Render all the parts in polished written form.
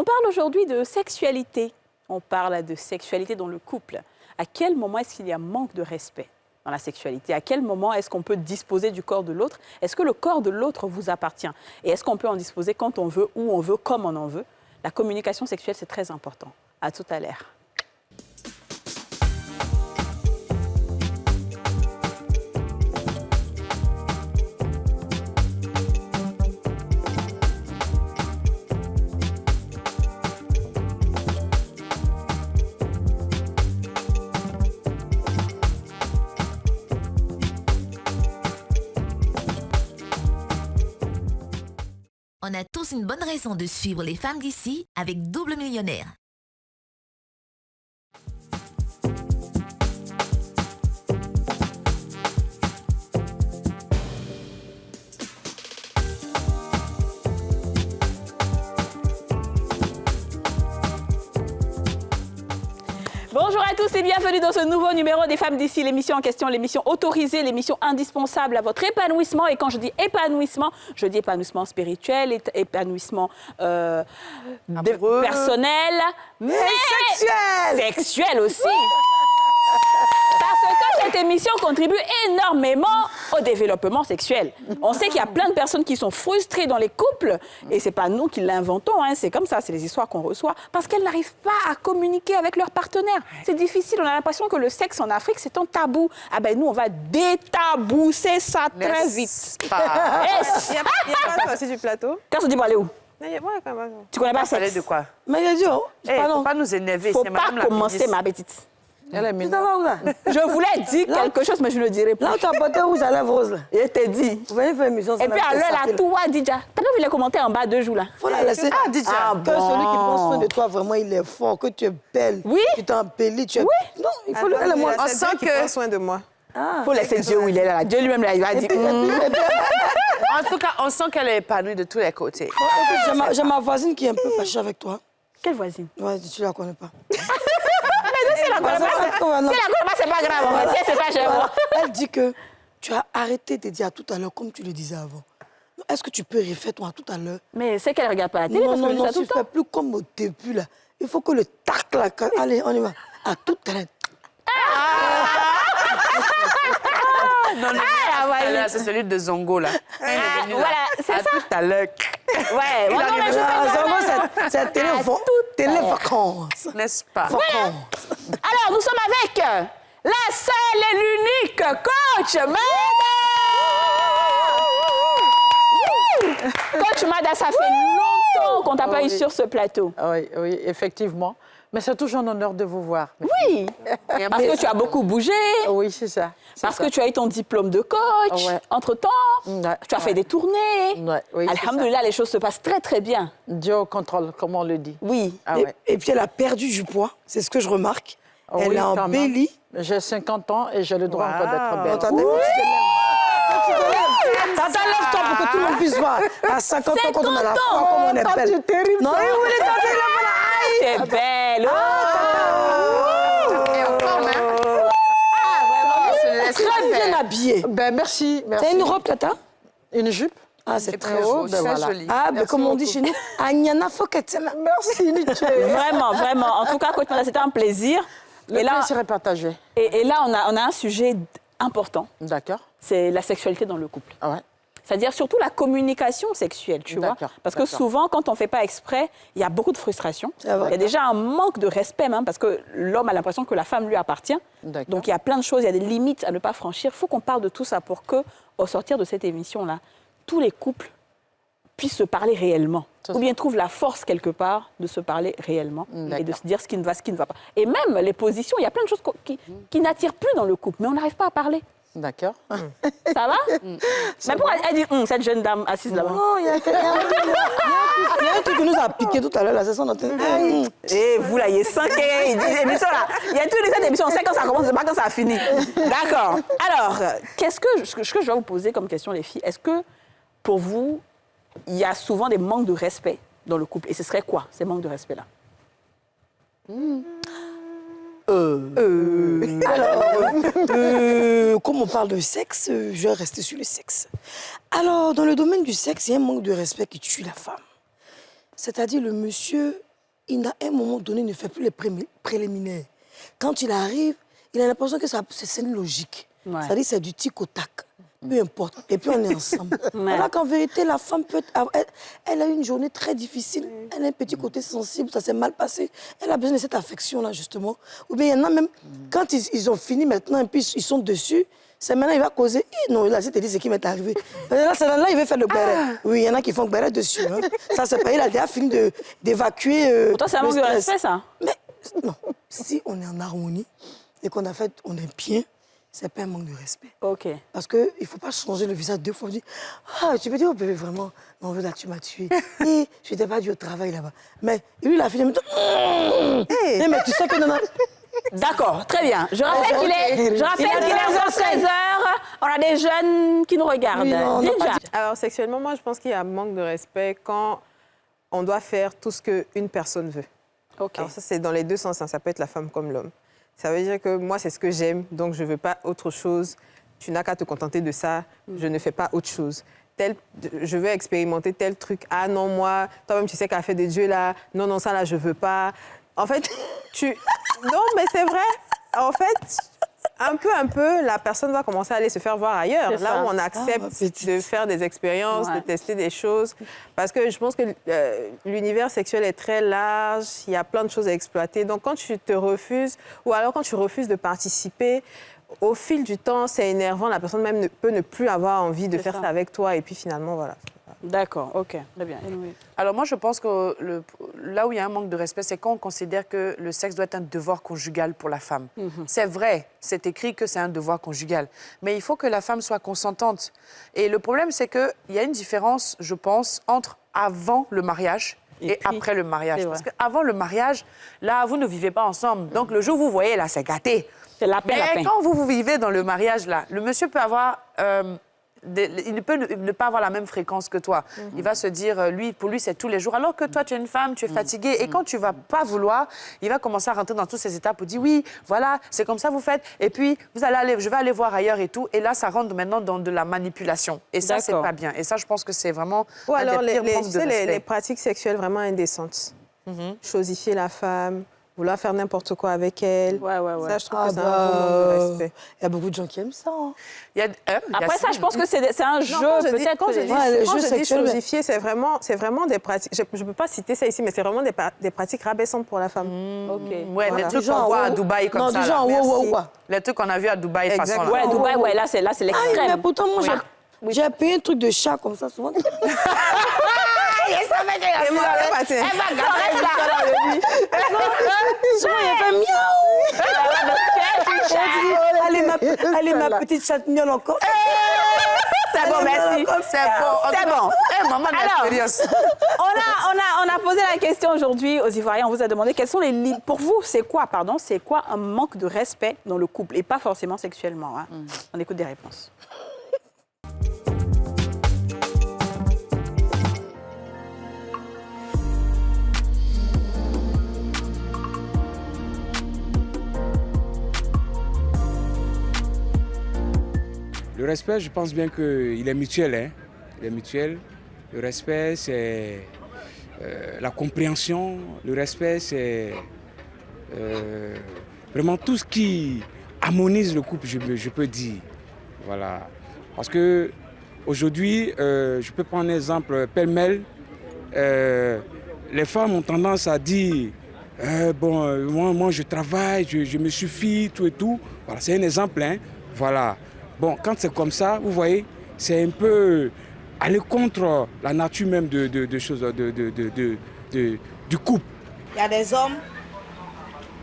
On parle aujourd'hui de sexualité. On parle de sexualité dans le couple. À quel moment est-ce qu'il y a manque de respect dans la sexualité? À quel moment est-ce qu'on peut disposer du corps de l'autre? Est-ce que le corps de l'autre vous appartient? Et est-ce qu'on peut en disposer quand on veut, où on veut, comme on en veut? La communication sexuelle, c'est très important. À tout à l'heure. On a tous une bonne raison de suivre les femmes d'ici avec Double Millionnaire. Bonjour à tous et bienvenue dans ce nouveau numéro des Femmes d'ici, l'émission en question, l'émission autorisée, l'émission indispensable à votre épanouissement. Et quand je dis épanouissement spirituel, épanouissement personnel, mais sexuel aussi. Parce que cette émission contribue énormément au développement sexuel. On sait qu'il y a plein de personnes qui sont frustrées dans les couples, et c'est pas nous qui l'inventons, hein, c'est comme ça, c'est les histoires qu'on reçoit, parce qu'elles n'arrivent pas à communiquer avec leur partenaire. C'est difficile, on a l'impression que le sexe en Afrique, c'est un tabou. Ah ben nous, on va détabousser ça très vite. Il y a pas aussi du plateau. Quand on dit, bon, aller où? Ouais, quand même. Tu connais pas ça? Parler de quoi? Mais il a dit, oh, Faut pas nous énerver. Faut c'est pas Madame la commencer, ministre. ma petite. Elle est tu mignonne. t'en vas où là? Je voulais dire quelque chose, mais je ne le dirai pas. Là où tu as porté rouge à lèvres roses là. Je t'ai dit. Vous venez faire une émission. Et puis à l'heure, là, tout va, Didja. T'as pas vu les commentaires en bas 2 jours, là? Faut la laisser. Ah, Didja. Ah, Que bon. celui qui prend soin de toi, vraiment, il est fort, que tu es belle. Oui. Tu t'embellis, tu es... Oui. Non, il faut le laisser. On sent sent qu'il que- prend soin de moi. Il faut laisser Dieu où il est là. Dieu lui-même, là, il va dire. En tout cas, on sent qu'elle est épanouie de tous les côtés. J'ai ma voisine qui est un peu fâchée avec toi. Quelle voisine? Ouais, tu la connais pas. Si la connaît pas, c'est pas grave. En fait. Si elle se fâche, moi. Elle dit que tu as arrêté de dire à tout à l'heure comme tu le disais avant. Est-ce que tu peux refaire toi tout à l'heure? Mais c'est qu'elle regarde pas la télé Non, parce non, que je non, dis ça tout tu le ne fais temps. plus comme au début là. Il faut que le tac là. Allez, on y va. À tout à l'heure. Non, non, c'est celui de Zongo, là. Elle est venue là. voilà, c'est À ça. tout à l'heure. Ouais, non, mais je fais Ah, ça. Zongo, c'est télé-vacances. N'est-ce pas? Vacances. Alors, nous sommes avec la seule et l'unique coach Mada. Coach Mada, ça fait longtemps qu'on t'a pas eu sur ce plateau. Oui, oui, effectivement. Mais c'est toujours un honneur de vous voir. Oui, parce que tu as beaucoup bougé, Oui, c'est ça. parce que tu as eu ton diplôme de coach Ouais. entre-temps, Ouais, tu as fait des tournées. Ouais, oui, c'est Alhamdoulilah, les choses se passent très, très bien. Dieu au contrôle, comme on le dit. Oui. Ah ouais. Et puis elle a perdu du poids, c'est ce que je remarque. Oui, Elle a quand même. embelli. J'ai 50 ans et j'ai le droit encore d'être belle. Attendez, tu te lèves. Tata, lève-toi pour que tout le monde puisse voir. À 50 ans, quand on a la foi, comme on est belle. Non, oui, oui, les tantes, T'es belle. très bien habillée. Ben, merci, merci. C'est une robe, Tata? Une jupe. Ah, c'est très Très haut. beau, ben très voilà. joli. Ah, ben comme on dit chez nous, Agnana Foketsema. Merci, Nietzsche. Vraiment, vraiment. En tout cas, coach Mada, c'était un plaisir. Le Et là, plaisir est partagé. et là on a un sujet important. D'accord. C'est la sexualité dans le couple. Ah ouais. C'est-à-dire surtout la communication sexuelle, tu vois. D'accord, Parce que d'accord. souvent, quand on ne fait pas exprès, il y a beaucoup de frustration. C'est vrai. Il y a déjà un manque de respect, même, parce que l'homme a l'impression que la femme lui appartient. D'accord. Donc il y a plein de choses, il y a des limites à ne pas franchir. Il faut qu'on parle de tout ça pour que, au sortir de cette émission-là, tous les couples puissent se parler réellement. Ça, Ou bien trouvent la force quelque part de se parler réellement et de D'accord. se dire ce qui ne va, ce qui ne va pas. Et même les positions, il y a plein de choses qui n'attirent plus dans le couple, mais on n'arrive pas à parler. D'accord. Ça va? Mais pourquoi elle dit cette jeune dame assise là-bas? Non, il y a un truc qui nous a piqué tout à l'heure, là, c'est son antenne. Et vous là, il y a 5 émissions là. Il y a toutes les 7 émissions, on sait quand ça commence, c'est pas quand ça a fini. D'accord. Alors, ce que je vais vous poser comme question, les filles, est-ce que pour vous, il y a souvent des manques de respect dans le couple? Et ce serait quoi, ces manques de respect-là? Comme on parle de sexe, je vais rester sur le sexe. Alors, dans le domaine du sexe, il y a un manque de respect qui tue la femme. C'est-à-dire, le monsieur à un moment donné, il ne fait plus les préliminaires. Quand il arrive, il a l'impression que c'est une logique. Ouais. C'est-à-dire que c'est du tic au tac. Peu importe. Et puis on est ensemble. Ouais. Alors qu'en vérité, la femme peut elle a eu une journée très difficile. Elle a un petit côté sensible, ça s'est mal passé. Elle a besoin de cette affection-là, justement. Ou bien il y en a même, quand ils ont fini maintenant, et puis ils sont dessus, c'est maintenant il va causer. Non, là, c'est dit ce qui m'est arrivé. Là, il veut faire le béret. Oui, il y en a qui font le béret dessus. Hein. Ça, c'est pas. Il a déjà fini d'évacuer. Pour toi, c'est un manque de respect, ça? Mais non, si on est en harmonie et qu'on a fait, on est bien, c'est pas un manque de respect. OK. Parce qu'il ne faut pas changer le visage 2 fois. On dit, tu peux dire, oh bébé, vraiment, non, là, tu m'as tué. Et je t'ai pas dit au travail là-bas. Mais lui, il a fini, mais tu sais que non. D'accord, très bien. Je rappelle qu'il est 13h. On a des jeunes qui nous regardent. Oui, non, déjà. Alors, sexuellement, moi, je pense qu'il y a un manque de respect quand on doit faire tout ce qu'une personne veut. OK. Alors ça, c'est dans les deux sens. Hein. Ça peut être la femme comme l'homme. Ça veut dire que moi, c'est ce que j'aime, donc je ne veux pas autre chose. Tu n'as qu'à te contenter de ça. Je ne fais pas autre chose. Je veux expérimenter tel truc. Ah non, moi, toi-même, tu sais qu'à faire des dieux là. Non, non, ça là, je ne veux pas. En fait, non, mais c'est vrai. En fait, un peu, la personne va commencer à aller se faire voir ailleurs. C'est là ça. où on accepte de faire des expériences, Ouais. de tester des choses. Parce que je pense que l'univers sexuel est très large, il y a plein de choses à exploiter. Donc quand tu te refuses, ou alors quand tu refuses de participer, au fil du temps, c'est énervant. La personne même peut ne plus avoir envie de C'est faire ça. ça avec toi. Et puis finalement, voilà. D'accord, OK. Très bien. Alors moi, je pense que là où il y a un manque de respect, c'est quand on considère que le sexe doit être un devoir conjugal pour la femme. C'est vrai, c'est écrit que c'est un devoir conjugal. Mais il faut que la femme soit consentante. Et le problème, c'est qu'il y a une différence, je pense, entre avant le mariage et puis, après le mariage. c'est Parce vrai. qu'avant le mariage, là, vous ne vivez pas ensemble. Donc le jour où vous voyez, là, c'est gâté. C'est lapin, Mais lapin. quand vous vivez dans le mariage, là, le monsieur peut avoir... il peut ne pas avoir la même fréquence que toi. Il va se dire, pour lui, c'est tous les jours. Alors que toi, tu es une femme, tu es fatiguée. Et quand tu vas pas vouloir, il va commencer à rentrer dans toutes ces étapes pour dire, oui, voilà, c'est comme ça vous faites. Et puis, je vais aller voir ailleurs et tout. Et là, ça rentre maintenant dans de la manipulation. Et ça, c'est D'accord. pas bien. Et ça, je pense que c'est vraiment Ou un alors des pires manques tu de sais, les respect. pratiques sexuelles vraiment indécentes. Chosifier la femme, vouloir faire n'importe quoi avec elle. Ouais. Ça, je trouve que c'est un gros manque de respect. Il y a beaucoup de gens qui aiment ça. Hein. Il y a- Après ça, je pense que c'est un jeu, Quand je dis, peut-être. quand je dis, Ouais, les quand jeux je dis sexuels, mais- chosifier, c'est vraiment des pratiques. Je ne peux pas citer ça ici, mais c'est vraiment des pratiques rabaissantes pour la femme. OK. Ouais, Voilà. les trucs Du genre, qu'on voit à wow. Dubaï comme non, ça. du là. genre, wow, wow, Merci. quoi. Les trucs qu'on a vus à Dubaï façon Exactement. là. Ouais, Dubaï, ouais, là, c'est Ah, l'extrême. mais pourtant, moi, Oui. j'ai payé un truc de chat comme ça, souvent. Et moi, elle va Souvent, il fait miaou. Allez, ma petite chatte mignonne encore. C'est bon, merci. C'est bon. C'est bon. Moment Alors, d'expérience. on a posé la question aujourd'hui aux Ivoiriens. On vous a demandé quels sont les limites. Pour vous, c'est quoi un manque de respect dans le couple et pas forcément sexuellement. Hein. On écoute des réponses. Le respect, je pense bien qu'il est mutuel. Hein. Il est mutuel. Le respect, c'est la compréhension. Le respect, c'est vraiment tout ce qui harmonise le couple, je peux dire. Voilà. Parce que aujourd'hui, je peux prendre un exemple pêle-mêle. Les femmes ont tendance à dire moi je travaille, je me suffis, tout et tout. Voilà, c'est un exemple. Hein. Voilà. Bon, quand c'est comme ça, vous voyez, c'est un peu aller contre la nature même de choses, du couple. Il y a des hommes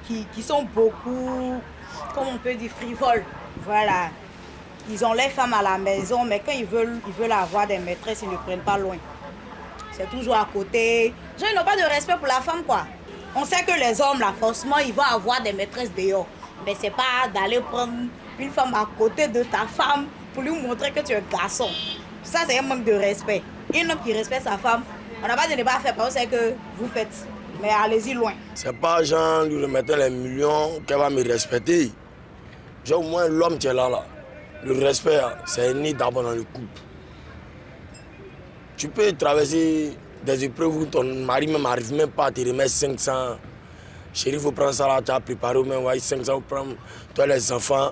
qui sont beaucoup, comme on peut dire, frivoles. Voilà. Ils ont les femmes à la maison, mais quand ils veulent avoir des maîtresses, ils ne prennent pas loin. C'est toujours à côté. Les gens n'ont pas de respect pour la femme, quoi. On sait que les hommes, là, forcément, ils vont avoir des maîtresses dehors. Mais c'est pas d'aller prendre une femme à côté de ta femme pour lui montrer que tu es garçon. Ça, c'est un manque de respect. Un homme qui respecte sa femme, on n'a pas dit de ne pas faire parce que c'est que vous faites. Mais allez-y loin. C'est pas genre lui remettre les millions qu'elle va me respecter. J'ai au moins l'homme qui est là. Le respect, c'est né d'abord dans le couple. Tu peux traverser des épreuves où ton mari même n'arrive même pas à te remettre 500. Chérie, il faut prendre ça là, tu as préparé au moins 500, vous prendre, toi les enfants,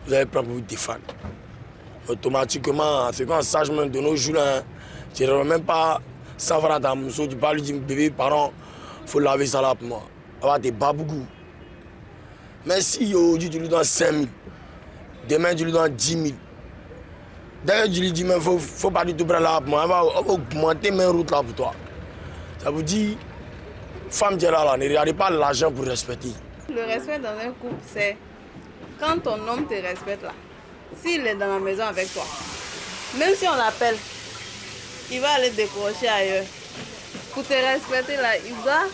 vous allez prendre pour vous défendre. Automatiquement, c'est quand sage même de nos jours, hein, tu ne remets même pas 100 francs à ta mousseau, tu parles, tu dis bébé, parents, il faut laver ça là pour moi. Avoir des babougoux. Mais si aujourd'hui tu lui donnes 5 000, demain tu lui donnes 10 000, d'ailleurs tu lui dis, mais il faut pas du tout prendre là pour moi, on va augmenter mes routes là pour toi. Ça vous dit, femme qui est là, ne regardez pas l'argent pour respecter. Le respect dans un couple, c'est quand ton homme te respecte là, s'il est dans la maison avec toi, même si on l'appelle, il va aller décrocher ailleurs. Pour te respecter là, il doit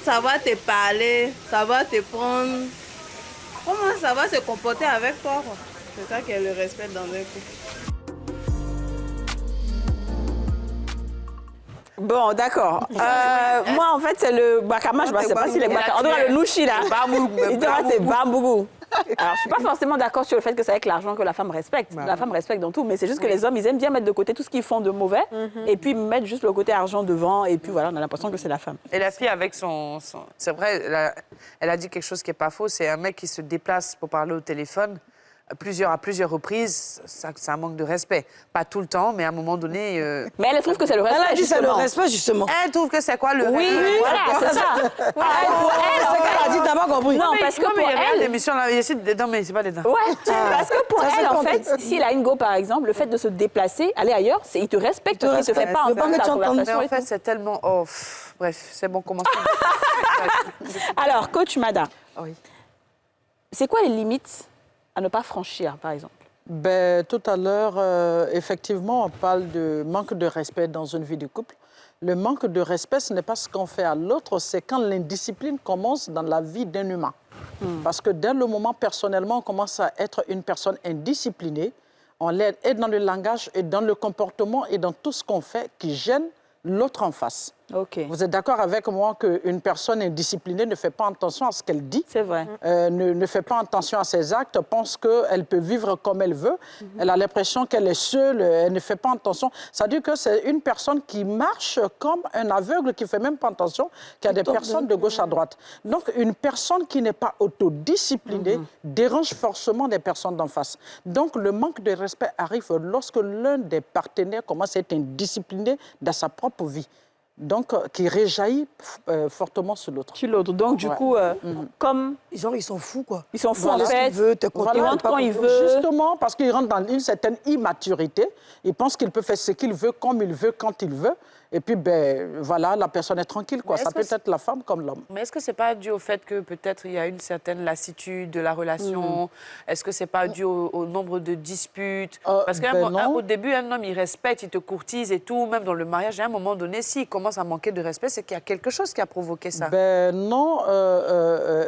savoir te parler, savoir te prendre. Comment ça va se comporter avec toi, quoi. C'est ça qui est le respect dans un couple. Bon, d'accord. Moi, en fait, c'est le bakama, je ne sais pas si les bakama. On dirait le nouchi, là. Il doit être bambougou. Alors, je ne suis pas forcément d'accord sur le fait que c'est avec l'argent que la femme respecte. La femme respecte dans tout, mais c'est juste que les hommes, ils aiment bien mettre de côté tout ce qu'ils font de mauvais et puis mettre juste le côté argent devant et puis voilà, on a l'impression que c'est la femme. Et la fille avec son... C'est vrai, elle a dit quelque chose qui n'est pas faux, c'est un mec qui se déplace pour parler au téléphone à plusieurs reprises, c'est un manque de respect. Pas tout le temps, mais à un moment donné... Mais elle trouve que c'est le respect, elle a dit c'est le respect, justement. Elle trouve que c'est quoi le respect? Oui, voilà, c'est ça. Pour elle, c'est qu'elle a dit, t'as pas compris. Non, parce que pour elle... l'émission là, il essaie dedans, mais c'est pas dedans. Ouais, parce que pour elle, en fait, s'il a une go, par exemple, le fait de se déplacer, aller ailleurs, il te respecte, il ne te fait pas entendre la conversation. Mais en fait, c'est tellement... Oh, bref, c'est bon, commençons. Alors, coach Mada, Oui. c'est quoi les limites à ne pas franchir, par exemple? Ben, tout à l'heure, effectivement, on parle de manque de respect dans une vie de couple. Le manque de respect, ce n'est pas ce qu'on fait à l'autre, c'est quand l'indiscipline commence dans la vie d'un humain. Parce que dès le moment, personnellement, on commence à être une personne indisciplinée, on l'aide et dans le langage, et dans le comportement, et dans tout ce qu'on fait qui gêne l'autre en face. Okay. Vous êtes d'accord avec moi qu'une personne indisciplinée ne fait pas attention à ce qu'elle dit, c'est vrai. Ne fait pas attention à ses actes, pense qu'elle peut vivre comme elle veut, elle a l'impression qu'elle est seule, elle ne fait pas attention. Ça veut dire que c'est une personne qui marche comme un aveugle qui ne fait même pas attention qu'il y a des personnes de gauche à droite. Donc une personne qui n'est pas autodisciplinée dérange forcément des personnes d'en face. Donc le manque de respect arrive lorsque l'un des partenaires commence à être indiscipliné dans sa propre vie. Donc, qui réjaillit fortement sur l'autre. Sur l'autre. Donc, du coup, comme... Genre, ils sont fous, quoi. Ils sont fous, voilà, en fait. Ils rentrent quand ils veulent. Justement, parce qu'ils rentrent dans une certaine immaturité. Ils pensent qu'il peut faire ce qu'il veut, comme il veut, quand il veut. Et puis, ben, voilà, la personne est tranquille, quoi. Ça peut être la femme comme l'homme. Mais est-ce que ce n'est pas dû au fait que peut-être il y a une certaine lassitude de la relation? Est-ce que ce n'est pas dû au nombre de disputes? Parce qu'au début, un homme, il respecte, il te courtise et tout, même dans le mariage. À un moment donné, s'il commence à manquer de respect, c'est qu'il y a quelque chose qui a provoqué ça. Ben non,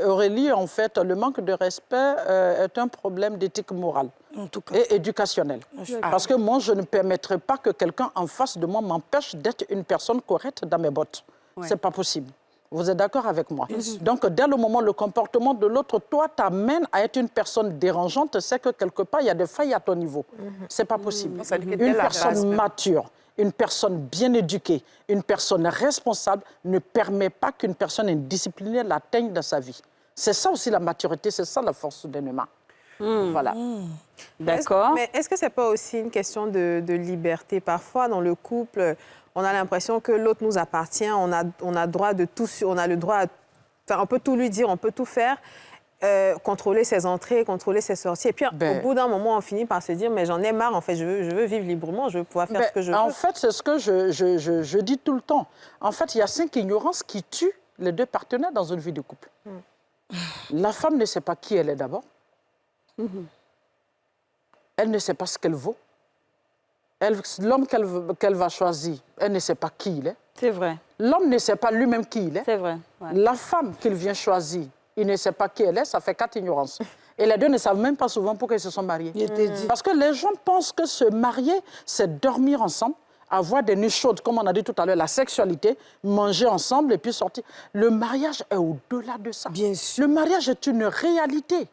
Aurélie, en fait, le manque de respect est un problème d'éthique morale. En tout cas. Et éducationnel. Parce que moi, je ne permettrai pas que quelqu'un en face de moi m'empêche d'être une personne correcte dans mes bottes. Ouais. C'est pas possible. Vous êtes d'accord avec moi? Donc, dès le moment, le comportement de l'autre, toi, t'amène à être une personne dérangeante, c'est que quelque part, il y a des failles à ton niveau. C'est pas possible. Une personne mature, une personne bien éduquée, une personne responsable ne permet pas qu'une personne indisciplinée l'atteigne dans sa vie. C'est ça aussi la maturité, c'est ça la force d'un humain. Voilà. D'accord. Mais est-ce que ce n'est pas aussi une question de liberté? Parfois, dans le couple, on a l'impression que l'autre nous appartient, on a droit de tout, on a le droit, on peut tout lui dire, on peut tout faire, contrôler ses entrées, contrôler ses sorties. Et puis, au bout d'un moment, on finit par se dire, mais j'en ai marre, en fait, je veux vivre librement, je veux pouvoir faire ce que je veux. En fait, c'est ce que je dis tout le temps. En fait, il y a 5 ignorances qui tuent les deux partenaires dans une vie de couple. La femme ne sait pas qui elle est d'abord. Elle ne sait pas ce qu'elle vaut. L'homme qu'elle va choisir, elle ne sait pas qui il est. C'est vrai. L'homme ne sait pas lui-même qui il est. C'est vrai. Ouais. La femme qu'il vient choisir, il ne sait pas qui elle est, ça fait 4 ignorances. Et les deux ne savent même pas souvent pourquoi ils se sont mariés. Parce que les gens pensent que se marier, c'est dormir ensemble, avoir des nuits chaudes, comme on a dit tout à l'heure, la sexualité, manger ensemble et puis sortir. Le mariage est au-delà de ça. Bien sûr. Le mariage est une réalité.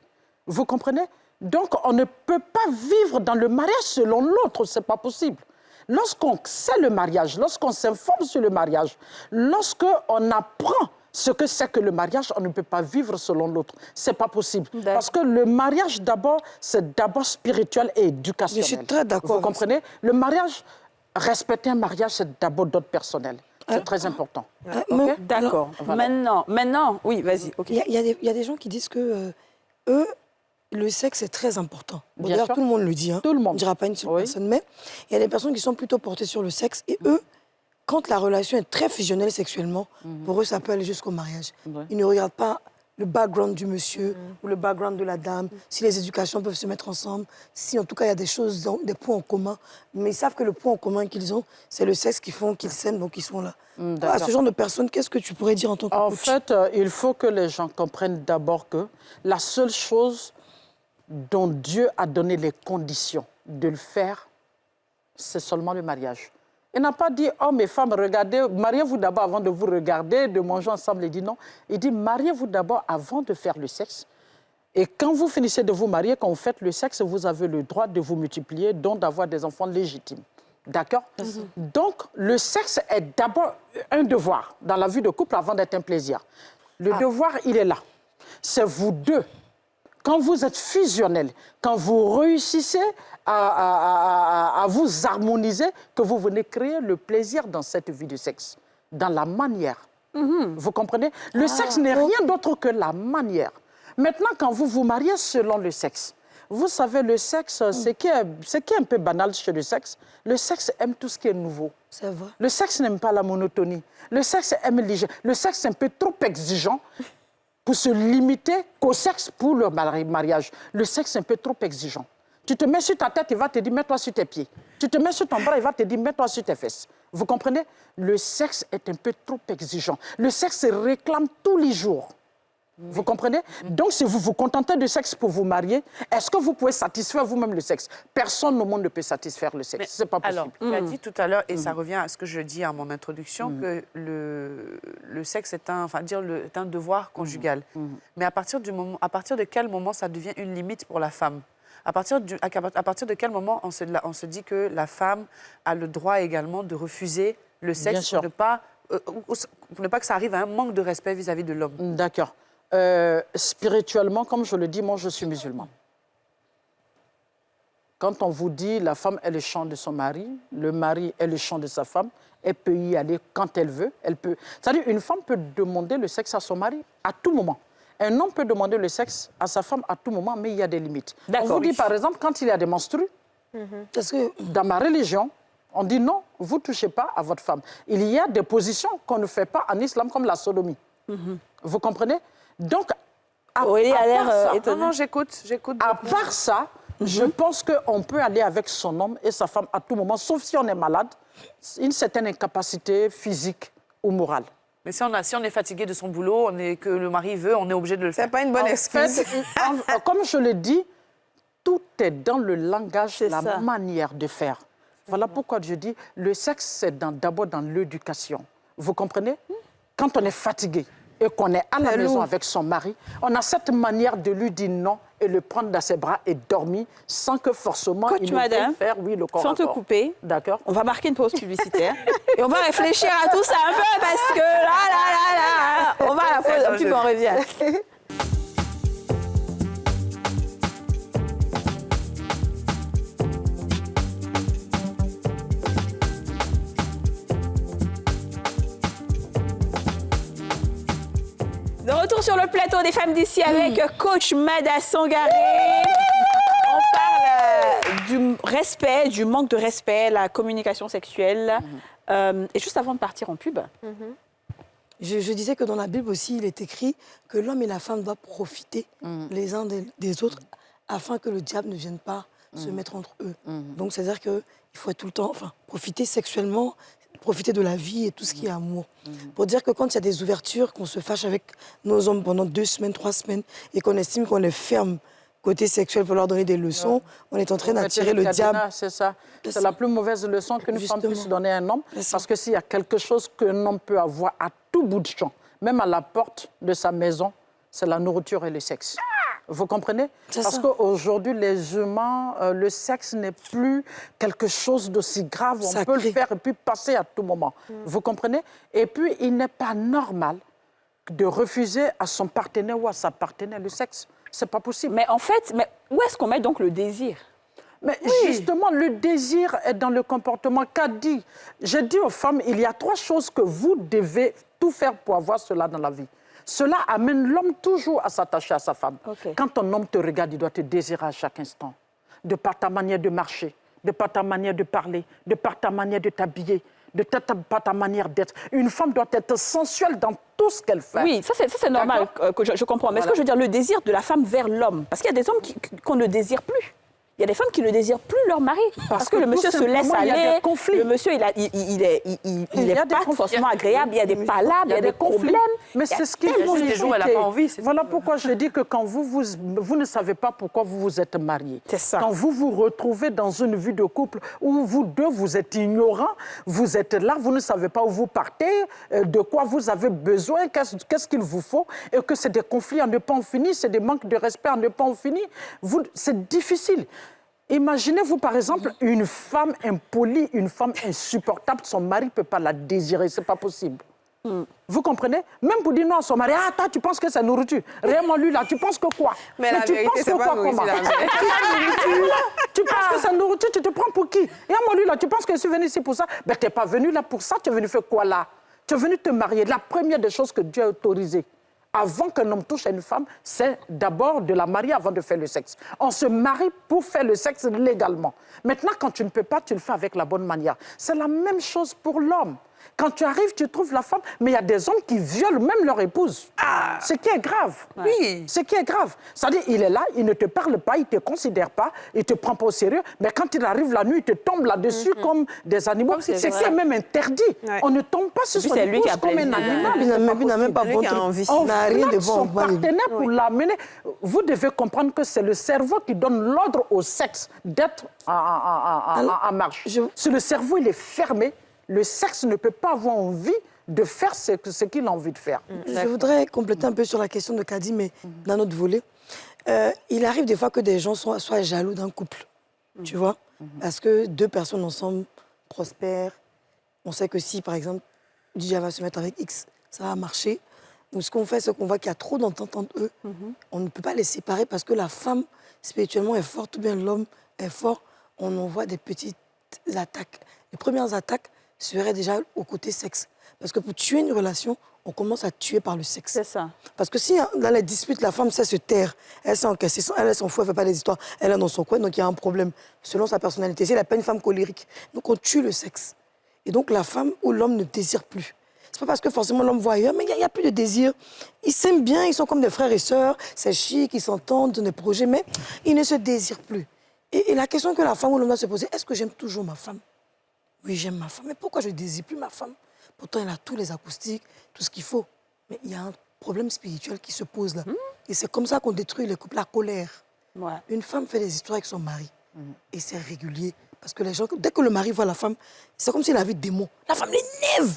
Vous comprenez? Donc, on ne peut pas vivre dans le mariage selon l'autre, ce n'est pas possible. Lorsqu'on sait le mariage, lorsqu'on s'informe sur le mariage, lorsqu'on apprend ce que c'est que le mariage, on ne peut pas vivre selon l'autre. Ce n'est pas possible. Parce que le mariage, d'abord, c'est d'abord spirituel et éducationnel. Je suis très d'accord. Vous comprenez? Le mariage, respecter un mariage, c'est d'abord d'ordre personnel. C'est très important. Okay? D'accord. Voilà. Maintenant, oui, vas-y. Okay. Il y a des gens qui disent que eux, le sexe est très important. Bon, d'ailleurs, tout le monde le dit. Hein. Tout le monde. On ne dira pas une seule personne. Mais il y a des personnes qui sont plutôt portées sur le sexe. Et eux, quand la relation est très fusionnelle sexuellement, pour eux, ça peut aller jusqu'au mariage. Ils ne regardent pas le background du monsieur ou le background de la dame, si les éducations peuvent se mettre ensemble, si en tout cas il y a des choses, des points en commun. Mais ils savent que le point en commun qu'ils ont, c'est le sexe qui font qu'ils s'aiment, donc ils sont là. À ce genre de personnes, qu'est-ce que tu pourrais dire en tant que coach? En fait, il faut que les gens comprennent d'abord que la seule chose dont Dieu a donné les conditions de le faire, c'est seulement le mariage. Il n'a pas dit, oh mes femmes, regardez, mariez-vous d'abord avant de vous regarder, de manger ensemble. Il dit non. Il dit, mariez-vous d'abord avant de faire le sexe. Et quand vous finissez de vous marier, quand vous faites le sexe, vous avez le droit de vous multiplier, donc d'avoir des enfants légitimes. D'accord? Donc, le sexe est d'abord un devoir dans la vie de couple avant d'être un plaisir. Le devoir, il est là. C'est vous deux. Quand vous êtes fusionnels, quand vous réussissez à vous harmoniser, que vous venez créer le plaisir dans cette vie de sexe, dans la manière. Vous comprenez? Le sexe n'est rien d'autre que la manière. Maintenant, quand vous vous mariez selon le sexe, vous savez, le sexe, ce qui est un peu banal chez le sexe aime tout ce qui est nouveau. C'est vrai. Le sexe n'aime pas la monotonie. Le sexe aime l'hygiène. Le sexe est un peu trop exigeant pour se limiter qu'au sexe pour le mariage. Le sexe est un peu trop exigeant. Tu te mets sur ta tête, il va te dire, mets-toi sur tes pieds. Tu te mets sur ton bras, il va te dire, mets-toi sur tes fesses. Vous comprenez? Le sexe est un peu trop exigeant. Le sexe se réclame tous les jours. Vous comprenez? Donc, si vous vous contentez de sexe pour vous marier, est-ce que vous pouvez satisfaire vous-même le sexe? Personne au monde ne peut satisfaire le sexe. Ce n'est pas possible. Alors, tu as dit tout à l'heure, et ça revient à ce que je dis à mon introduction, que le sexe est un devoir conjugal. Mais à partir de quel moment ça devient une limite pour la femme? À partir de quel moment on se dit que la femme a le droit également de refuser le sexe pour ne pas que ça arrive à un manque de respect vis-à-vis de l'homme? D'accord. Spirituellement, comme je le dis, moi, je suis musulman. Quand on vous dit la femme est le champ de son mari, le mari est le champ de sa femme, elle peut y aller quand elle veut. C'est-à-dire une femme peut demander le sexe à son mari à tout moment. Un homme peut demander le sexe à sa femme à tout moment, mais il y a des limites. On vous dit, par exemple, quand il y a des menstrues, parce que dans ma religion, on dit non, vous ne touchez pas à votre femme. Il y a des positions qu'on ne fait pas en islam, comme la sodomie. Vous comprenez? Donc, non, j'écoute. À part ça, je pense qu'on peut aller avec son homme et sa femme à tout moment, sauf si on est malade, une certaine incapacité physique ou morale. Mais si on est fatigué de son boulot, que le mari veut, on est obligé de le faire. C'est pas une bonne excuse. Comme je le dis, tout est dans le langage, la manière de faire. Voilà pourquoi je dis, le sexe, c'est d'abord dans l'éducation. Vous comprenez? Quand on est fatigué et qu'on est à la maison avec son mari, on a cette manière de lui dire non et le prendre dans ses bras et dormir sans que forcément il ne veuille faire le corps. Sans te couper, d'accord. On va marquer une pause publicitaire et on va réfléchir à tout ça un peu parce que là, on va à la pause, un petit peu, on revient. De retour sur le plateau des femmes d'ici avec coach Mada Sangaré. On parle du respect, du manque de respect, la communication sexuelle. Et juste avant de partir en pub. Je disais que dans la Bible aussi, il est écrit que l'homme et la femme doivent profiter les uns des autres afin que le diable ne vienne pas se mettre entre eux. Donc, c'est-à-dire qu'il faut être tout le temps, profiter sexuellement, profiter de la vie et tout ce qui est amour. Pour dire que quand il y a des ouvertures, qu'on se fâche avec nos hommes pendant 2 semaines, 3 semaines, et qu'on estime qu'on est ferme côté sexuel pour leur donner des leçons, on est en train d'attirer le diable. C'est ça. C'est la plus mauvaise leçon qu'une femme puisse donner à un homme. Parce que s'il y a quelque chose qu'un homme peut avoir à tout bout de champ, même à la porte de sa maison, c'est la nourriture et le sexe. Vous comprenez? Parce ça. qu'aujourd'hui, les humains, le sexe n'est plus quelque chose d'aussi grave. On peut le faire et puis passer à tout moment. Vous comprenez? Et puis, il n'est pas normal de refuser à son partenaire ou à sa partenaire le sexe. C'est pas possible. Mais en fait, où est-ce qu'on met donc le désir? Mais justement, le désir est dans le comportement qu'a dit. J'ai dit aux femmes, il y a 3 choses que vous devez tout faire pour avoir cela dans la vie. Cela amène l'homme toujours à s'attacher à sa femme. Okay. Quand un homme te regarde, il doit te désirer à chaque instant. De par ta manière de marcher, de par ta manière de parler, de par ta manière de t'habiller, de par ta manière d'être. Une femme doit être sensuelle dans tout ce qu'elle fait. Oui, ça c'est normal, que je comprends. Mais ce que je veux dire, le désir de la femme vers l'homme, parce qu'il y a des hommes qu'on ne désire plus. Il y a des femmes qui ne désirent plus leur mari. Parce que le monsieur se laisse aller, le monsieur, il n'est pas forcément agréable, il y a des palabres, il y a des problèmes. Mais c'est ce qui est juste des jours où elle n'a pas envie. Voilà pourquoi je dis que quand vous ne savez pas pourquoi vous vous êtes mariés. C'est ça. Quand vous vous retrouvez dans une vie de couple où vous deux, vous êtes ignorants, vous êtes là, vous ne savez pas où vous partez, de quoi vous avez besoin, qu'est-ce qu'il vous faut, et que c'est des conflits à ne pas en finir, c'est des manques de respect à ne pas en finir. C'est difficile. Imaginez-vous, par exemple, une femme impolie, une femme insupportable, son mari ne peut pas la désirer, ce n'est pas possible. Vous comprenez? Même pour dire non à son mari, ah, toi, tu penses que c'est nourriture. Réellement, lui, là, tu penses que quoi? Mais la vérité, c'est pas nourriture. Tu penses que c'est nourriture, tu te prends pour qui? Et moi, lui, là, tu penses que je suis venu ici pour ça? Ben, tu n'es pas venu là pour ça, tu es venu faire quoi là? Tu es venu te marier. La première des choses que Dieu a autorisées, avant qu'un homme touche à une femme, c'est d'abord de la marier avant de faire le sexe. On se marie pour faire le sexe légalement. Maintenant, quand tu ne peux pas, tu le fais avec la bonne manière. C'est la même chose pour l'homme. Quand tu arrives, tu trouves la femme, mais il y a des hommes qui violent même leur épouse. Ah. Ce qui est grave. Oui. Ce qui est grave. C'est-à-dire, il est là, il ne te parle pas, il ne te considère pas, il ne te prend pas au sérieux, mais quand il arrive la nuit, il te tombe là-dessus comme des animaux. C'est quand même interdit. Ouais. On ne tombe pas sur son épouse comme un animal. Il n'a même pas bon truc. On flatte son partenaire pour l'amener. Vous devez comprendre que c'est le cerveau qui donne l'ordre au sexe d'être en marche. Si le cerveau il est fermé, le sexe ne peut pas avoir envie de faire ce qu'il a envie de faire. Je voudrais compléter un peu sur la question de Kadi, mais dans notre volet. Il arrive des fois que des gens soient jaloux d'un couple, tu vois, parce que 2 personnes ensemble prospèrent. On sait que si, par exemple, DJ va se mettre avec X, ça va marcher. Donc, ce qu'on fait, c'est qu'on voit qu'il y a trop d'entente entre eux. On ne peut pas les séparer parce que la femme, spirituellement, est forte, ou bien l'homme est fort. On envoie des petites attaques. Les premières attaques serait déjà au côté sexe. Parce que pour tuer une relation, on commence à tuer par le sexe. C'est ça. Parce que si dans les disputes, la femme sait se taire, elle sait encaisser, elle s'en fout, elle ne fait pas des histoires, elle est dans son coin, donc il y a un problème selon sa personnalité. Si elle n'est pas une femme colérique, donc on tue le sexe. Et donc la femme ou l'homme ne désire plus. C'est pas parce que forcément l'homme voit ailleurs, mais il n'y a plus de désir. Ils s'aiment bien, ils sont comme des frères et sœurs, c'est chic, ils s'entendent, dans des projets, mais ils ne se désirent plus. Et la question que la femme ou l'homme doit se poser, est-ce que j'aime toujours ma femme? Oui, j'aime ma femme, mais pourquoi je ne désire plus ma femme? Pourtant, elle a tous les acoustiques, tout ce qu'il faut. Mais il y a un problème spirituel qui se pose là. Et c'est comme ça qu'on détruit les couples, la colère. Ouais. Une femme fait des histoires avec son mari. Et c'est régulier. Parce que les gens, dès que le mari voit la femme, c'est comme s'il avait des démon. La femme l'énerve.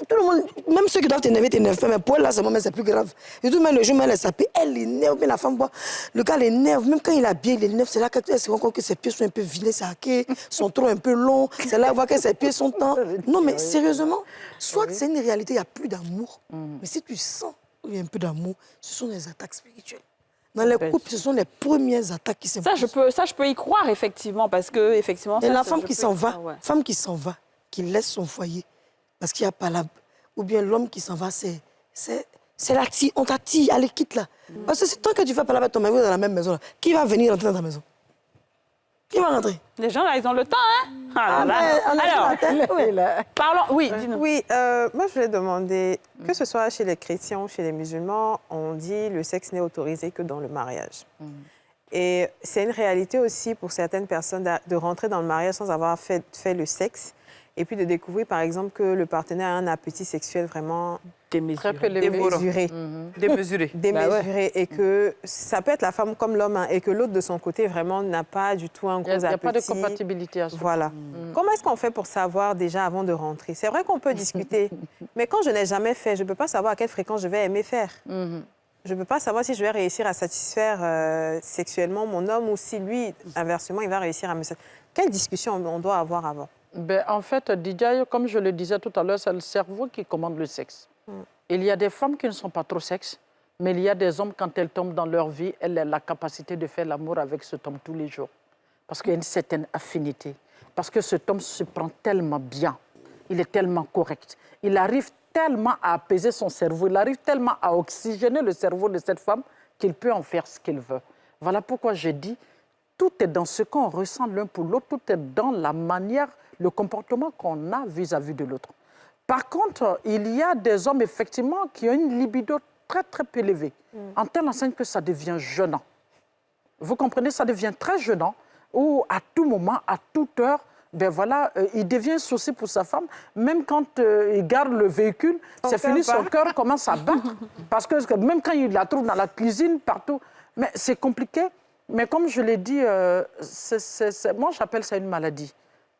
Tout le monde, même ceux qui doivent t'énerver, t'énervent. Mais pour elle, là, c'est plus grave. Et tout, même le jour où elle est sapée, elle l'énerve. Mais la femme voit, le gars l'énerve. Même quand il a bien, il l'énerve. C'est là qu'elle se rend compte que ses pieds sont un peu vilains, saqués, son tronc un peu long. C'est là qu'elle voit que ses pieds sont tendres. Non, mais sérieusement, soit c'est une réalité, il n'y a plus d'amour. Mais si tu sens qu'il y a un peu d'amour, ce sont des attaques spirituelles. Dans les couples, ce sont les premières attaques qui s'imposent. Ça, je peux y croire, effectivement, parce que, effectivement... Et la femme qui s'en va, qui laisse son foyer, parce qu'il n'y a pas la... Ou bien l'homme qui s'en va, c'est la tille, on t'a tille, allez, quitte là. Parce que c'est tant que tu fais pas la avec ton mari dans la même maison, là, qui va venir rentrer dans ta maison? Qui va rentrer? Les gens, là, ils ont le temps, hein? Alors, parlons... Oui, dis-nous. Oui, moi, je voulais demander, que ce soit chez les chrétiens ou chez les musulmans, on dit le sexe n'est autorisé que dans le mariage. Et c'est une réalité aussi pour certaines personnes de rentrer dans le mariage sans avoir fait le sexe. Et puis de découvrir, par exemple, que le partenaire a un appétit sexuel vraiment démesuré. Démesuré. Et que ça peut être la femme comme l'homme, hein, et que l'autre, de son côté, vraiment n'a pas du tout un gros appétit. Il n'y a pas de compatibilité à ce Voilà. Comment est-ce qu'on fait pour savoir déjà avant de rentrer? C'est vrai qu'on peut discuter, mais quand je n'ai jamais fait, je ne peux pas savoir à quelle fréquence je vais aimer faire. Je ne peux pas savoir si je vais réussir à satisfaire sexuellement mon homme ou si lui, inversement, il va réussir à me satisfaire. Quelle discussion on doit avoir avant? Ben, en fait, DJ, comme je le disais tout à l'heure, c'est le cerveau qui commande le sexe. Il y a des femmes qui ne sont pas trop sexes, mais il y a des hommes, quand elles tombent dans leur vie, elles ont la capacité de faire l'amour avec cet homme tous les jours. Parce qu'il y a une certaine affinité. Parce que cet homme se prend tellement bien. Il est tellement correct. Il arrive tellement à apaiser son cerveau. Il arrive tellement à oxygéner le cerveau de cette femme qu'il peut en faire ce qu'il veut. Voilà pourquoi j'ai dit, tout est dans ce qu'on ressent l'un pour l'autre. Tout est dans la manière, le comportement qu'on a vis-à-vis de l'autre. Par contre, il y a des hommes, effectivement, qui ont une libido très, très élevée. En telle enseigne que ça devient gênant. Vous comprenez, ça devient très gênant, où à tout moment, à toute heure, ben voilà, il devient un souci pour sa femme. Même quand il garde le véhicule, c'est fini, son cœur commence à battre. Parce que même quand il la trouve dans la cuisine, partout, mais c'est compliqué. Mais comme je l'ai dit, moi j'appelle ça une maladie.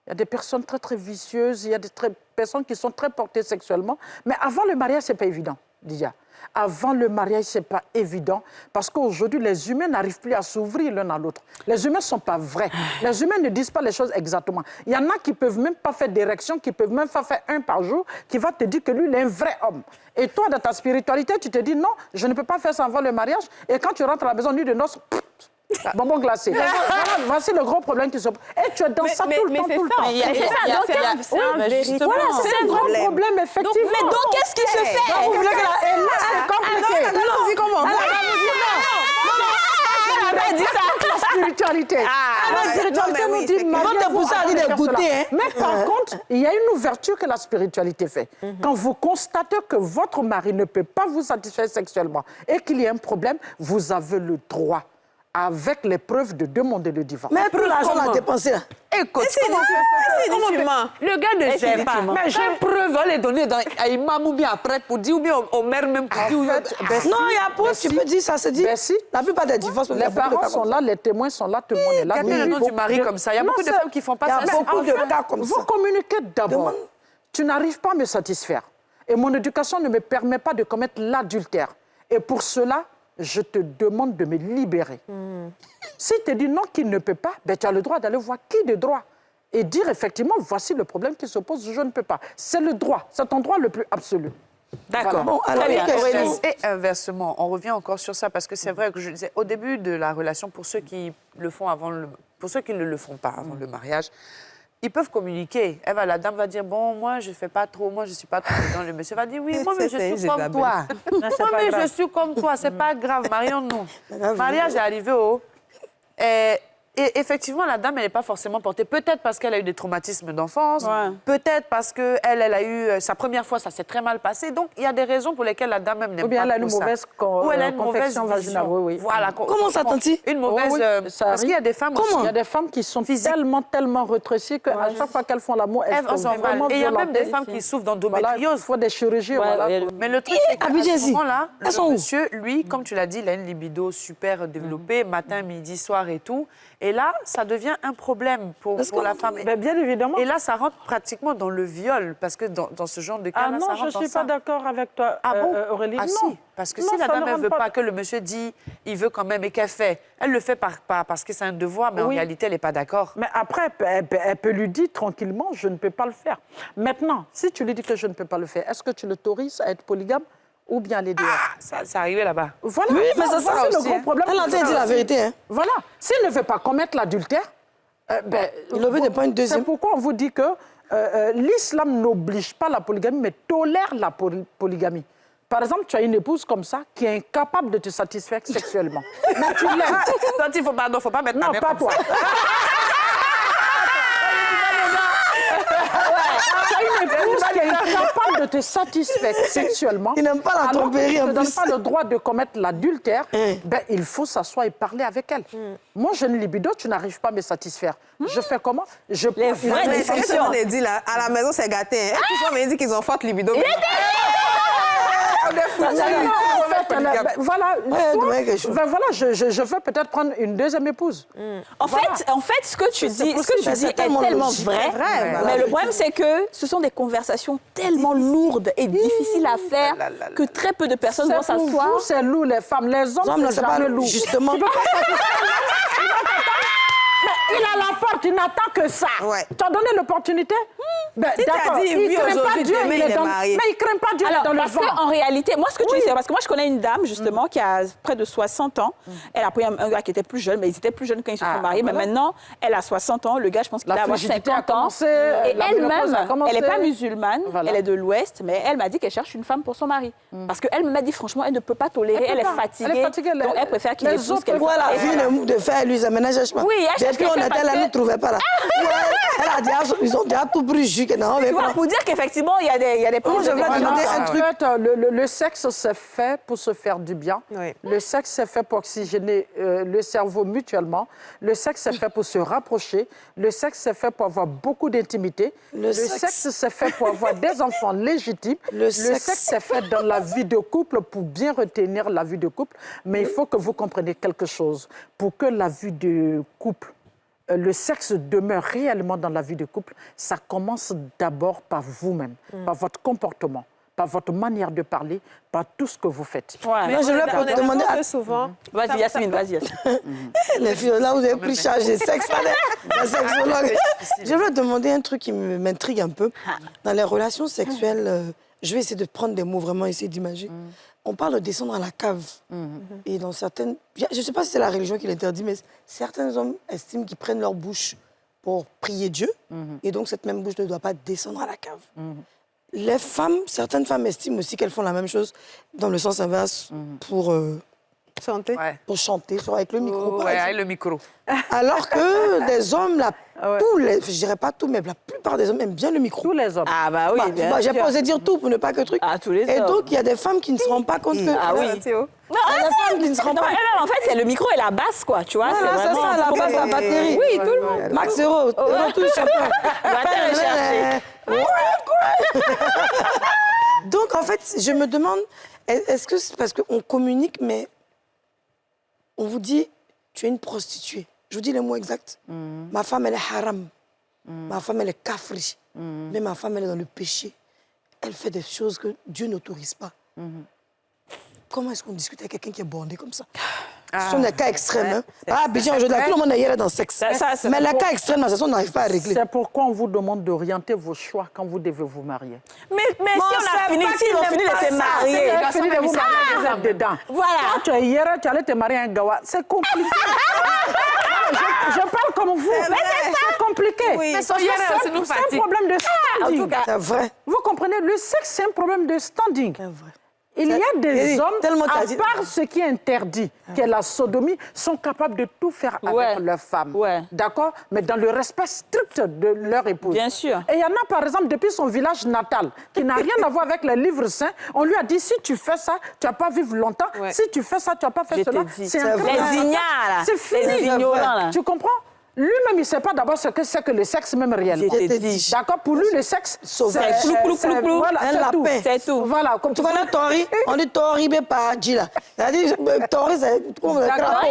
Il y a des personnes très, très vicieuses, il y a des personnes qui sont très portées sexuellement. Mais avant le mariage, ce n'est pas évident, Didia. Avant le mariage, ce n'est pas évident parce qu'aujourd'hui, les humains n'arrivent plus à s'ouvrir l'un à l'autre. Les humains ne sont pas vrais. Les humains ne disent pas les choses exactement. Il y en a qui ne peuvent même pas faire d'érection, qui ne peuvent même pas faire un par jour, qui va te dire que lui, il est un vrai homme. Et toi, dans ta spiritualité, tu te dis non, je ne peux pas faire ça avant le mariage. Et quand tu rentres à la maison, nuit de noces, bonbon glacé. Voilà, voici le gros problème qui se pose. Et tu es dans ça tout le temps, tout le temps. C'est un gros problème, effectivement. Mais donc, qu'est-ce qui se fait? Vous voulez que c'est compliqué. Allons-y, comment? Elle dit ça. La spiritualité. La spiritualité nous dit mais par contre, il y a une ouverture que la spiritualité fait. Quand vous constatez que votre mari ne peut pas vous satisfaire sexuellement et qu'il y a un problème, vous avez le droit, avec les preuves, de demander le divorce. Mais pour l'argent, on a dépensé là. Écoute, le gars ne gère pas. Mais j'ai preuve à les donner à Imam ou bien après pour dire, ou bien au maire même pour dire. Non, il y a preuve, tu peux dire, ça se dit. La plupart des divorces, les parents sont là, les témoins sont là, tout le monde est là. Quel est le nom du mari comme ça? Il y a beaucoup de femmes qui font pas ça. Il y a beaucoup de cas comme ça. Vous communiquez d'abord. Tu n'arrives pas à me satisfaire. Et mon éducation ne me permet pas de commettre l'adultère. Et pour cela, je te demande de me libérer. Si tu dis non, qu'il ne peut pas, ben, tu as le droit d'aller voir qui de droit et dire effectivement, voici le problème qui se pose, je ne peux pas. C'est le droit, c'est ton droit le plus absolu. D'accord. Voilà. Bon, alors, et inversement, on revient encore sur ça parce que c'est vrai que je disais au début de la relation, pour ceux qui le font pour ceux qui ne le font pas avant le mariage, ils peuvent communiquer. La dame va dire, bon, moi, je ne fais pas trop, moi, je ne suis pas trop dedans. Le monsieur va dire, oui, moi, mais je suis comme toi. Moi, mais je suis comme toi, c'est pas grave, marions-nous. Le mariage est arrivé au... Et effectivement, la dame, elle n'est pas forcément portée. Peut-être parce qu'elle a eu des traumatismes d'enfance. Ouais. Peut-être parce qu'elle a eu sa première fois, ça s'est très mal passé. Donc, il y a des raisons pour lesquelles la dame même n'aime pas. Ou bien elle a une mauvaise confection vaginale. Oui. Voilà. Comment ça, Tanti? Une mauvaise... parce qu'il y a des femmes aussi. Il y a des femmes qui sont tellement rétrécies qu'à chaque fois qu'elles font l'amour, elles sont vraiment violentes. Et il y a même des femmes qui souffrent d'endométriose. Il faut des chirurgies. Mais le truc, c'est qu'à ce moment-là, le monsieur, lui, comme tu l'as dit, il a une libido super développée, matin, midi, soir et tout. Et là, ça devient un problème pour la femme. Bien évidemment. Et là, ça rentre pratiquement dans le viol, parce que dans ce genre de cas-là, ça rentre dans ça. Ah non, je ne suis pas d'accord avec toi, Aurélie. Ah non. Si, parce que si la dame ne veut pas que le monsieur dit, il veut quand même et qu'elle fait, elle le fait parce que c'est un devoir, mais en réalité, elle n'est pas d'accord. Mais après, elle peut lui dire tranquillement, je ne peux pas le faire. Maintenant, si tu lui dis que je ne peux pas le faire, est-ce que tu l'autorises à être polygame ou bien les deux? Ça arrivé là-bas. Voilà, oui, mais ça c'est le gros problème. Elle a dit la vérité. Hein. Voilà. S'il ne veut pas commettre l'adultère, il ne veut pas une deuxième. C'est pourquoi on vous dit que l'islam n'oblige pas la polygamie, mais tolère la polygamie. Par exemple, tu as une épouse comme ça qui est incapable de te satisfaire sexuellement. Mais tu l'aimes. Il ne faut pas mettre non, pas toi. Tu as une épouse qui est incapable de te satisfaire sexuellement. Il n'aime pas la tromperie en plus. Tu ne donnes pas le droit de commettre l'adultère. Il faut s'asseoir et parler avec elle. Moi, j'ai une libido, tu n'arrives pas à me satisfaire. Je fais comment? Les vraies discussions. On a dit là, à la maison, c'est gâté. Tous les gens m'ont dit qu'ils ont forte libido. voilà, voilà, je veux peut-être prendre une deuxième épouse. En fait, ce que tu dis est tellement vrai. Mais le problème, c'est que ce sont des conversations tellement lourdes et difficiles à faire que très peu de personnes vont s'asseoir. C'est lourd, les femmes. Les hommes, c'est jamais lourd. Justement. Il a la porte, il n'attend que ça. Ouais. Tu as donné l'opportunité? Ben, si d'accord, dit, oui, aujourd'hui, demain, il est marié. Mais il ne craint pas Dieu dans le vent. En réalité, moi, ce que tu dis, c'est parce que moi, je connais une dame, justement, qui a près de 60 ans. Elle a pris un gars qui était plus jeune, mais ils étaient plus jeunes quand ils se sont mariés. Voilà. Mais maintenant, elle a 60 ans. Le gars, je pense qu'il a 50 ans. Et elle-même, elle n'est pas musulmane, elle est de l'Ouest, mais elle m'a dit qu'elle cherche une femme pour son mari. Parce qu'elle m'a dit, franchement, elle ne peut pas tolérer, elle est fatiguée. Donc, elle préfère qu'il épouse quelqu'un. Voilà, vu le move de faire, lui, ça ménage pas. Oui, elle cherche quelqu'un. Elle ne trouvait pas là. Elle a dit, ils ont déjà tout pris jus. Pour dire qu'effectivement, il y a des problèmes. En fait, le sexe, c'est fait pour se faire du bien. Oui. Le sexe, c'est fait pour oxygéner le cerveau mutuellement. Le sexe, c'est fait pour se rapprocher. Le sexe, c'est fait pour avoir beaucoup d'intimité. Le sexe, c'est fait pour avoir des enfants légitimes. Le sexe, c'est fait dans la vie de couple pour bien retenir la vie de couple. Mais il faut que vous compreniez quelque chose. Pour que la vie de couple, le sexe demeure réellement dans la vie de couple, ça commence d'abord par vous-même, par votre comportement, par votre manière de parler, par tout ce que vous faites. Ouais. Mais je voulais te demander souvent... Vas-y, Yasmine, vas-y. Les filles, là, vous avez pris charge des sexes, la sexologue. Je voulais te demander un truc qui m'intrigue un peu. Dans les relations sexuelles, je vais essayer de prendre des mots, vraiment essayer d'imaginer. On parle de descendre à la cave. Et dans certaines... Je ne sais pas si c'est la religion qui l'interdit, mais certains hommes estiment qu'ils prennent leur bouche pour prier Dieu. Et donc, cette même bouche ne doit pas descendre à la cave. Les femmes, certaines femmes estiment aussi qu'elles font la même chose dans le sens inverse pour... chanter. Ouais. Pour chanter, avec le micro. Oui, avec le micro. Alors que les hommes, je dirais pas tout, mais la plupart des hommes aiment bien le micro. Tous les hommes. Ah bah oui, bien sûr. J'ai pas osé dire tout pour ne pas que truc. Ah, tous les hommes. Et donc, il y a des femmes qui ne se rendent pas compte que... Ah oui. Non, il y a des femmes qui ne se rendent pas... En fait, c'est le micro et la basse, quoi, tu vois. Voilà, c'est ça, la basse, la batterie. Oui, tout le monde. Max Hero, tout le champion. Donc, en fait, je me demande, est-ce que c'est parce qu'on communique, mais on vous dit, tu es une prostituée. Je vous dis les mots exacts. Ma femme, elle est haram. Ma femme, elle est kafri. Mais ma femme, elle est dans le péché. Elle fait des choses que Dieu n'autorise pas. Comment est-ce qu'on discute avec quelqu'un qui est bondé comme ça? Ce sont des cas extrêmes. Bijan, aujourd'hui, tout le monde est dans le sexe. Mais les cas extrêmes, on n'arrive pas à régler. C'est pourquoi on vous demande d'orienter vos choix quand vous devez vous marier. Mais si on a fini, s'ils ont fini de se marier, ils ont fini de vous marier, vous êtes dedans. Voilà. Quand tu es hier, tu allais te marier à un gawa. C'est compliqué. Je parle comme vous. Mais c'est compliqué. Oui. C'est un problème de standing. En tout cas, c'est vrai. Vous comprenez, le sexe, c'est un problème de standing. C'est vrai. Il y a des hommes, à part ce qui est interdit, qui est la sodomie, sont capables de tout faire avec leur femme. D'accord? Mais dans le respect strict de leur épouse. Bien sûr. Et il y en a, par exemple, depuis son village natal, qui n'a rien à voir avec les livres saints, on lui a dit, si tu fais ça, tu ne vas pas vivre longtemps. Si tu fais ça, tu n'as pas fait cela. C'est un les ignares, là. C'est fini. Les ignorants, là. Tu comprends? Lui-même, il ne sait pas d'abord ce que c'est que le sexe même réellement. D'accord? Pour lui, le sexe, c'est clou. Voilà, c'est tout. Voilà. Comme tu connais Tori? On dit Tori, mais pas Gila. C'est-à-dire, Tori, c'est comme un crapaud.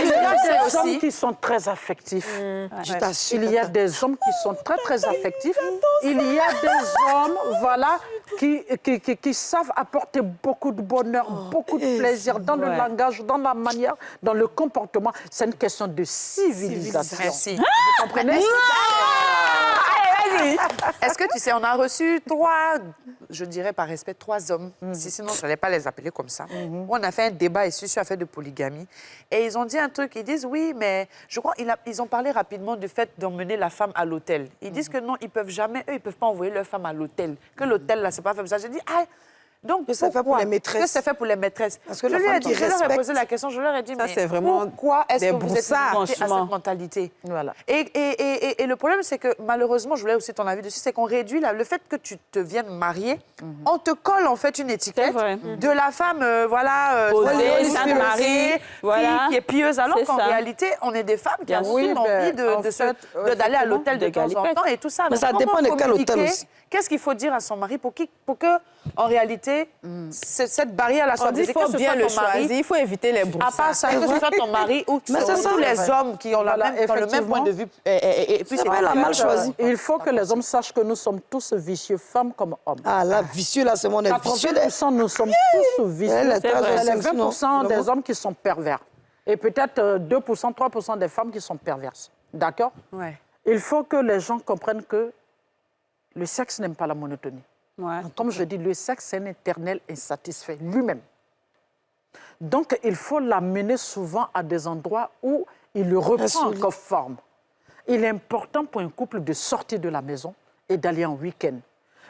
Il y a des hommes qui sont très affectifs. Je t'assure. Il y a des hommes qui sont très, très affectifs. Il y a des hommes, voilà, qui savent apporter beaucoup de bonheur, beaucoup de plaisir dans le langage, dans la manière, dans le comportement. C'est une question de civilisation. Merci. Vous comprenez? Allez, vas-y. Est-ce que tu sais, on a reçu 3, je dirais par respect, 3 hommes, sinon je n'allais pas les appeler comme ça. On a fait un débat ici sur l'affaire de polygamie. Et ils ont dit un truc, ils disent oui, mais je crois qu'ils ont parlé rapidement du fait d'emmener la femme à l'hôtel. Ils disent que non, ils peuvent jamais, eux, ils ne peuvent pas envoyer leur femme à l'hôtel. Que l'hôtel, là, c'est pas fait pour ça. J'ai dit, donc, que c'est fait pour les maîtresses. Que c'est fait pour les maîtresses. Parce que je leur ai posé la question, je leur ai dit, ça, mais pourquoi est-ce que vous êtes à cette mentalité? Voilà. Et le problème, c'est que malheureusement, je voulais aussi ton avis dessus, c'est qu'on réduit le fait que tu te viennes marier, on te colle en fait une étiquette de la femme, qui est pieuse, alors qu'en réalité, on est des femmes qui ont aussi envie d'aller à l'hôtel de temps en temps et tout ça. Mais ça dépend de quel hôtel aussi. qu'est-ce qu'il faut dire à son mari pour que en réalité, cette barrière-là soit Il faut bien le choisir, il faut éviter les broussailles. À part ça, que ce soit ton mari ou tous les hommes qui ont le même point de vue. Et puis, c'est pas la mal choisi. Il faut que les hommes sachent que nous sommes tous vicieux, femmes comme hommes. Ah, là, vicieux, là, c'est mon vicieux. 80% nous sommes tous vicieux. C'est les 20% des hommes qui sont pervers. Et peut-être 2%, 3% des femmes qui sont perverses. D'accord? Ouais. Il faut que les gens comprennent que le sexe n'aime pas la monotonie. Ouais. Donc, comme je dis, le sexe, c'est un éternel insatisfait lui-même. Donc, il faut l'amener souvent à des endroits où il le reprend encore forme. Il est important pour un couple de sortir de la maison et d'aller en week-end.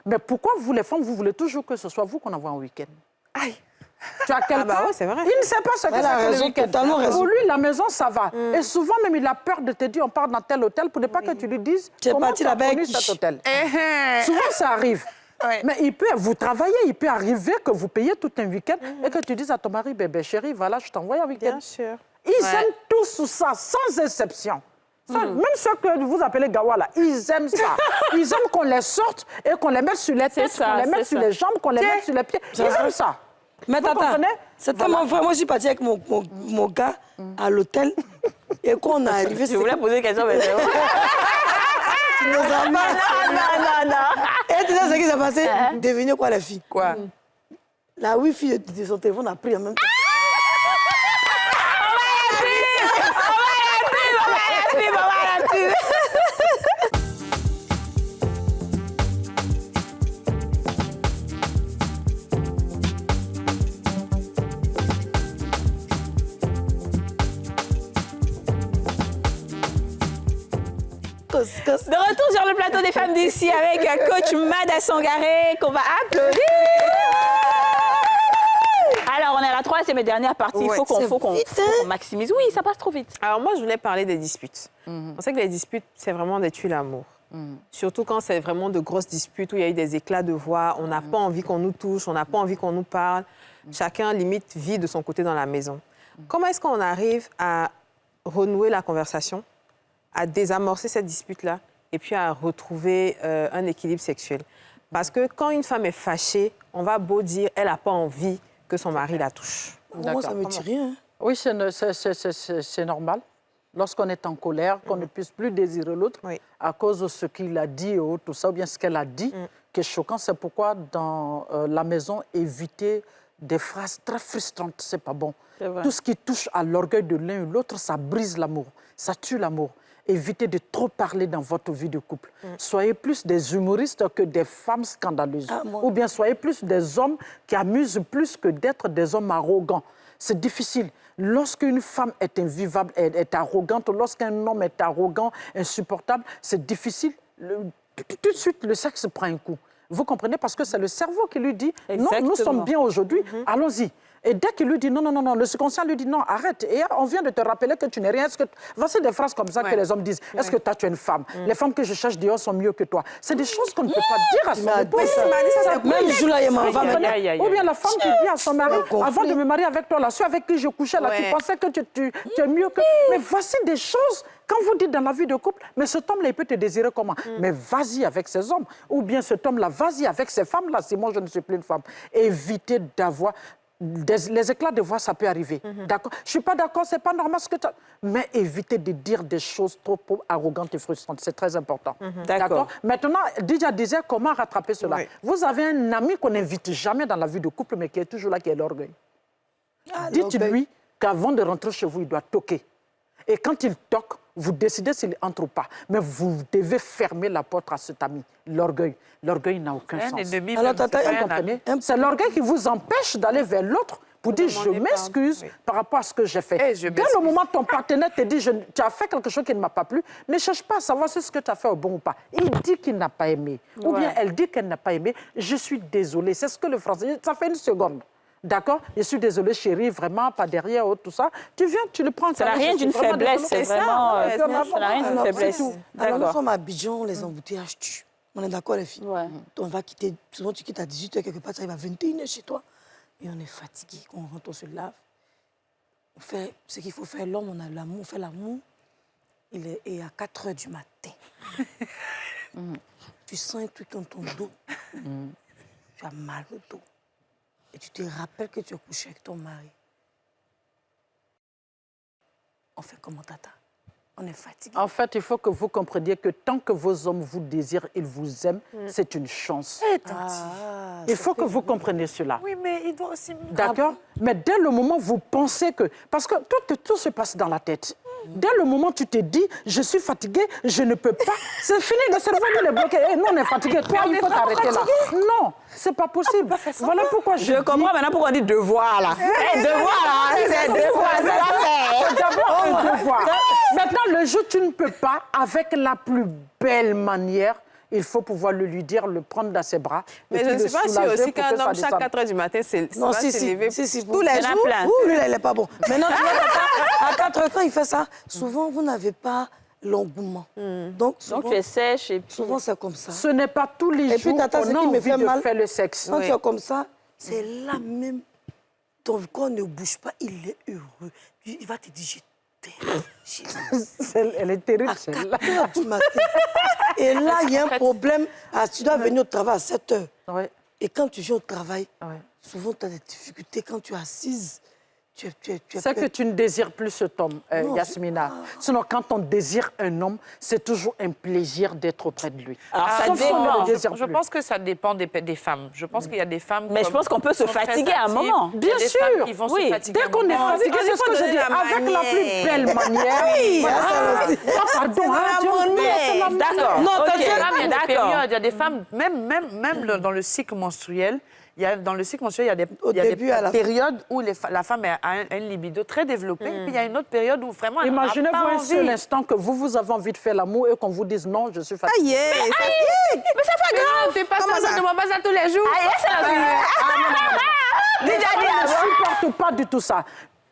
Mais pourquoi vous, les femmes, vous voulez toujours que ce soit vous qu'on envoie en week-end? Aïe! Tu as quelqu'un, oui, c'est vrai. il ne sait pas ce que c'est que le week-end. Pour lui, la maison, ça va. Et souvent, même, il a peur de te dire, on part dans tel hôtel pour ne pas que tu lui dises comment tu as connu cet hôtel. Souvent, ça arrive. Ouais. Mais vous travaillez, il peut arriver que vous payez tout un week-end et que tu dises à ton mari, bébé chéri, voilà, je t'envoie un week-end. Bien sûr. Ils aiment tous ça, sans exception. Même ceux que vous appelez Gawa, là, ils aiment ça. Ils aiment qu'on les sorte et qu'on les mette sur les têtes, qu'on les mette sur les jambes, qu'on les mette sur les pieds. Ils aiment ça. Mais attends, c'est tellement vrai. Moi, je suis partie avec mon gars à l'hôtel et quand on est arrivé... Je voulais poser une question, mais c'est vrai. Tu nous as pas... Non. Et tu sais ce qui s'est passé? Devinez quoi, les filles? Quoi? La Wi-Fi de son téléphone a pris en même temps. De retour sur le plateau des femmes d'ici avec coach Mada Sangaré qu'on va applaudir. Alors, on est à la troisième et dernière partie. Il faut qu'on maximise. Oui, ça passe trop vite. Alors, moi, je voulais parler des disputes. On sait que les disputes, c'est vraiment des tuiles l'amour. Surtout quand c'est vraiment de grosses disputes où il y a eu des éclats de voix, on n'a pas envie qu'on nous touche, on n'a pas envie qu'on nous parle. Chacun, limite, vit de son côté dans la maison. Comment est-ce qu'on arrive à renouer la conversation, à désamorcer cette dispute-là et puis à retrouver un équilibre sexuel? Parce que quand une femme est fâchée, on va beau dire elle n'a pas envie que son mari la touche. Moi, ça ne me dit rien. Oui, c'est normal. Lorsqu'on est en colère, qu'on ne puisse plus désirer l'autre à cause de ce qu'il a dit ou tout ça, ou bien ce qu'elle a dit, qui est choquant. C'est pourquoi dans la maison, éviter des phrases très frustrantes, c'est pas bon. Tout ce qui touche à l'orgueil de l'un ou l'autre, ça brise l'amour, ça tue l'amour. Évitez de trop parler dans votre vie de couple. Soyez plus des humoristes que des femmes scandaleuses. Ou bien soyez plus des hommes qui amusent plus que d'être des hommes arrogants. C'est difficile. Lorsqu'une femme est invivable, est arrogante, lorsqu'un homme est arrogant, insupportable, c'est difficile. Tout de suite, le sexe prend un coup. Vous comprenez? Parce que c'est le cerveau qui lui dit « Non, nous sommes bien aujourd'hui, allons-y ». Et dès qu'il lui dit non, non, non, non, le subconscient lui dit non, arrête. Et on vient de te rappeler que tu n'es rien. Voici des phrases comme ça que les hommes disent. Est-ce que toi, tu es une femme? Les femmes que je cherche dehors sont mieux que toi. C'est des choses qu'on ne peut pas dire à son épouse. Même jour-là, il m'a Ou bien la femme qui dit à son mari, avant de me marier avec toi, là, celui avec qui je couchais, là, tu pensais que tu es mieux que... Mais voici des choses... Quand vous dites dans la vie de couple, mais cet homme-là, il peut te désirer comment? Mais vas-y avec ces hommes. Ou bien cet homme-là, vas-y avec ces femmes-là. Si moi, je ne suis plus une femme. Évitez d'avoir... Les éclats de voix, ça peut arriver. D'accord? Je ne suis pas d'accord, c'est pas normal ce que tu as... Mais évitez de dire des choses trop arrogantes et frustrantes. C'est très important. D'accord? Maintenant, Didier disait comment rattraper cela. Vous avez un ami qu'on n'invite jamais dans la vie de couple, mais qui est toujours là, qui est l'orgueil. Dites-lui qu'avant de rentrer chez vous, il doit toquer. Et quand il toque, vous décidez s'il entre ou pas. Mais vous devez fermer la porte à cet ami. L'orgueil. L'orgueil n'a aucun sens. Alors, c'est l'orgueil qui vous empêche d'aller vers l'autre pour dire je m'excuse par rapport à ce que j'ai fait. Dès le moment où ton partenaire te dit tu as fait quelque chose qui ne m'a pas plu, ne cherche pas à savoir si ce que tu as fait est bon ou pas. Il dit qu'il n'a pas aimé. Ou bien elle dit qu'elle n'a pas aimé. Je suis désolée. C'est ce que le français... Ça fait une seconde. D'accord? Je suis désolée, chérie, vraiment, pas derrière, tout ça. Tu viens, tu le prends. Ça n'a rien d'une faiblesse, c'est vraiment... Ça n'a rien d'une faiblesse. Alors, nous sommes à Abidjan, les embouteillages tuent. On est d'accord, les filles? On va quitter, souvent tu quittes à 18h, quelque part, ça arrive à 21h chez toi. Et on est fatigué. Quand on rentre, on se lave. On fait ce qu'il faut faire. L'homme, on a l'amour, on fait l'amour. Il est à 4h du matin. Tu sens un truc dans ton dos. Tu as mal au dos. Et tu te rappelles que tu as couché avec ton mari. On fait comment, Tata? On est fatigué. En fait, il faut que vous compreniez que tant que vos hommes vous désirent, ils vous aiment, c'est une chance. Il faut que vous compreniez cela. Oui, mais il doit aussi... D'accord? Mais dès le moment où vous pensez que... Parce que tout se passe dans la tête. Dès le moment où tu te dis, je suis fatigué, je ne peux pas, c'est fini, le cerveau il est bloqué. Nous, on est fatigué. Toi, il faut t'arrêter là. Non, c'est pas possible. Voilà pourquoi je comprends maintenant pourquoi on dit devoir, là. Devoir, là, c'est devoir, c'est d'abord un devoir. Maintenant, le jour où tu ne peux pas, avec la plus belle manière, il faut pouvoir le lui dire, le prendre dans ses bras. Mais je ne suis pas sûre aussi qu'un homme, chaque 4 h du matin, c'est non, si, tous les jours. Lui, il n'est pas bon. Maintenant, tu vois, à 4 h, quand il fait ça, souvent, vous n'avez pas l'engouement. Donc, tu es sèche et puis... Souvent, c'est comme ça. Ce n'est pas tous les jours qu'on a envie de faire le sexe. Quand tu es comme ça, c'est là même, ton corps ne bouge pas, il est heureux. Il va te dire, elle est terrible, celle-là. À 4 h du matin. Et là, il y a un problème. Tu dois venir au travail à 7 h. Ouais. Et quand tu viens au travail, souvent, tu as des difficultés. Quand tu es assise, c'est que tu ne désires plus cet homme, Yasmina. Sinon, quand on désire un homme, c'est toujours un plaisir d'être auprès de lui. Alors, ça dépend. Je pense que ça dépend des femmes. Je pense qu'il y a des femmes... Mais je pense qu'on peut se fatiguer à un moment. Bien sûr. Oui. Dès qu'on est fatigué, c'est ce que je dis. Avec la plus belle manière. Oui, pardon. D'accord. Il y a des femmes, même dans le cycle menstruel, il y a des périodes où la femme a une libido très développée, et puis il y a une autre période où vraiment elle n'a pas envie. Imaginez-vous un seul instant que vous avez envie de faire l'amour et qu'on vous dise non, je suis fatiguée. Mais ça fait grave. Fais pas ça, ne demande pas ça tous les jours. Les femmes ne supportent pas du tout ça.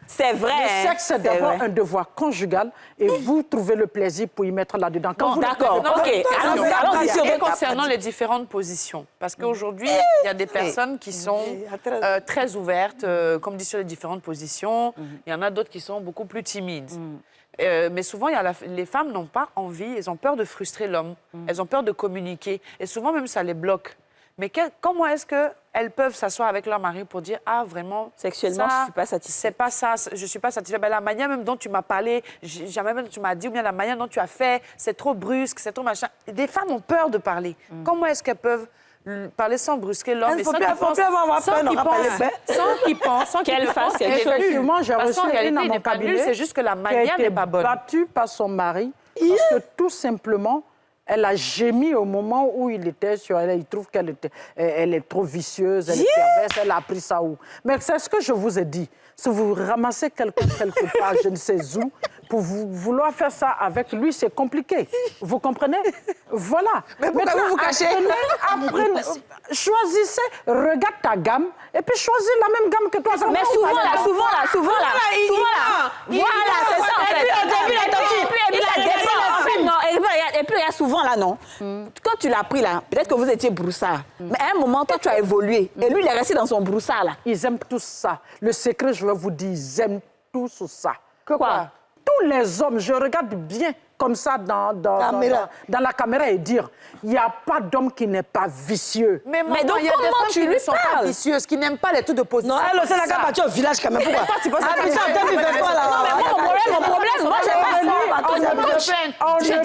C'est vrai. Le sexe, c'est d'abord un devoir conjugal et vous trouvez le plaisir pour y mettre là-dedans. D'accord, OK. Allons-y sur concernant les différentes positions. Parce qu'aujourd'hui, il y a des personnes qui sont très ouvertes, comme dit sur les différentes positions. Il y en a d'autres qui sont beaucoup plus timides. Mais souvent, les femmes n'ont pas envie, elles ont peur de frustrer l'homme. Elles ont peur de communiquer. Et souvent, même, ça les bloque. Mais comment est-ce qu'elles peuvent s'asseoir avec leur mari pour dire « Ah, vraiment, sexuellement, je ne suis pas satisfaite. C'est pas ça, je ne suis pas satisfaite. Ben, la manière même dont tu m'as parlé, jamais même tu m'as dit, ou bien la manière dont tu as fait, c'est trop brusque, c'est trop machin. » Des femmes ont peur de parler. Comment est-ce qu'elles peuvent parler sans brusquer l'homme sans qu'ils pensent qu'elle fasse quelque chose. Effectivement, j'ai reçu une à mon cabinet c'est juste que la manière n'est pas bonne. Qui a été battue par son mari parce que tout simplement, elle a gémi au moment où il était sur elle. Il trouve qu'elle est trop vicieuse, elle est perverse, elle a appris ça où. Mais c'est ce que je vous ai dit. Si vous ramassez quelqu'un quelque part, je ne sais où, pour vouloir faire ça avec lui, c'est compliqué. Vous comprenez? Voilà. Mais pourquoi vous vous cachez? Choisissez, regarde ta gamme, et puis choisis la même gamme que toi. Mais souvent là. Voilà, c'est ça en fait. Et puis il y a souvent là, non? Quand tu l'as pris là, peut-être que vous étiez broussard. Mais à un moment, toi, tu as évolué. Et lui, il est resté dans son broussard là. Ils aiment tous ça. Le secret, je vais vous dire, ils aiment tous ça. Quoi? Tous les hommes, je regarde bien comme ça dans la caméra et dire, il n'y a pas d'homme qui n'est pas vicieux. Mais donc, il y a des femmes qui ne sont pas vicieuses, qui n'aiment pas les trucs de position. Non, elle, c'est la gare au village quand même. Pourquoi? Tu penses que moi, j'ai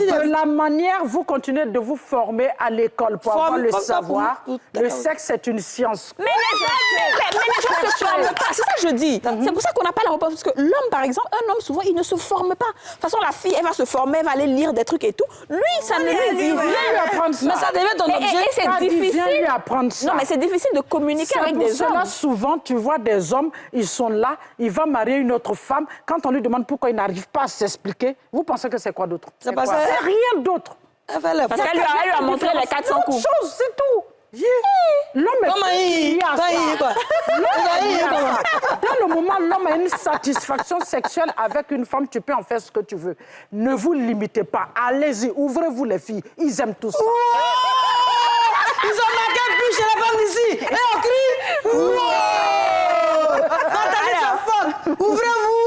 de la manière, vous continuez de vous former à l'école pour avoir le savoir. Le sexe, c'est une science. Mais les gens ne se forment pas. C'est ça que je dis. C'est pour ça qu'on n'a pas la réponse. Parce que l'homme, par exemple, un homme, souvent, il ne se forme pas. De toute façon, la fille, elle va se former, elle va aller lire des trucs et tout. Lui, ça ne lui dit rien. Mais ça devait ton objet. Et c'est difficile. Lui apprendre ça. Non, mais c'est difficile de communiquer avec des hommes. Souvent, tu vois des hommes, ils sont là, il va marier une autre femme. Quand on lui demande pourquoi il n'arrive pas à s'expliquer, vous pensez que c'est quoi d'autre? C'est rien d'autre. Parce qu'elle lui a montré les 400 coups. C'est tout. L'homme est dans le moment, l'homme a une satisfaction sexuelle avec une femme, tu peux en faire ce que tu veux. Ne vous limitez pas. Allez-y, ouvrez-vous les filles. Ils aiment tout ça. Ils ont marqué un plus chez la femme ici. Et on crie. Ouvrez-vous.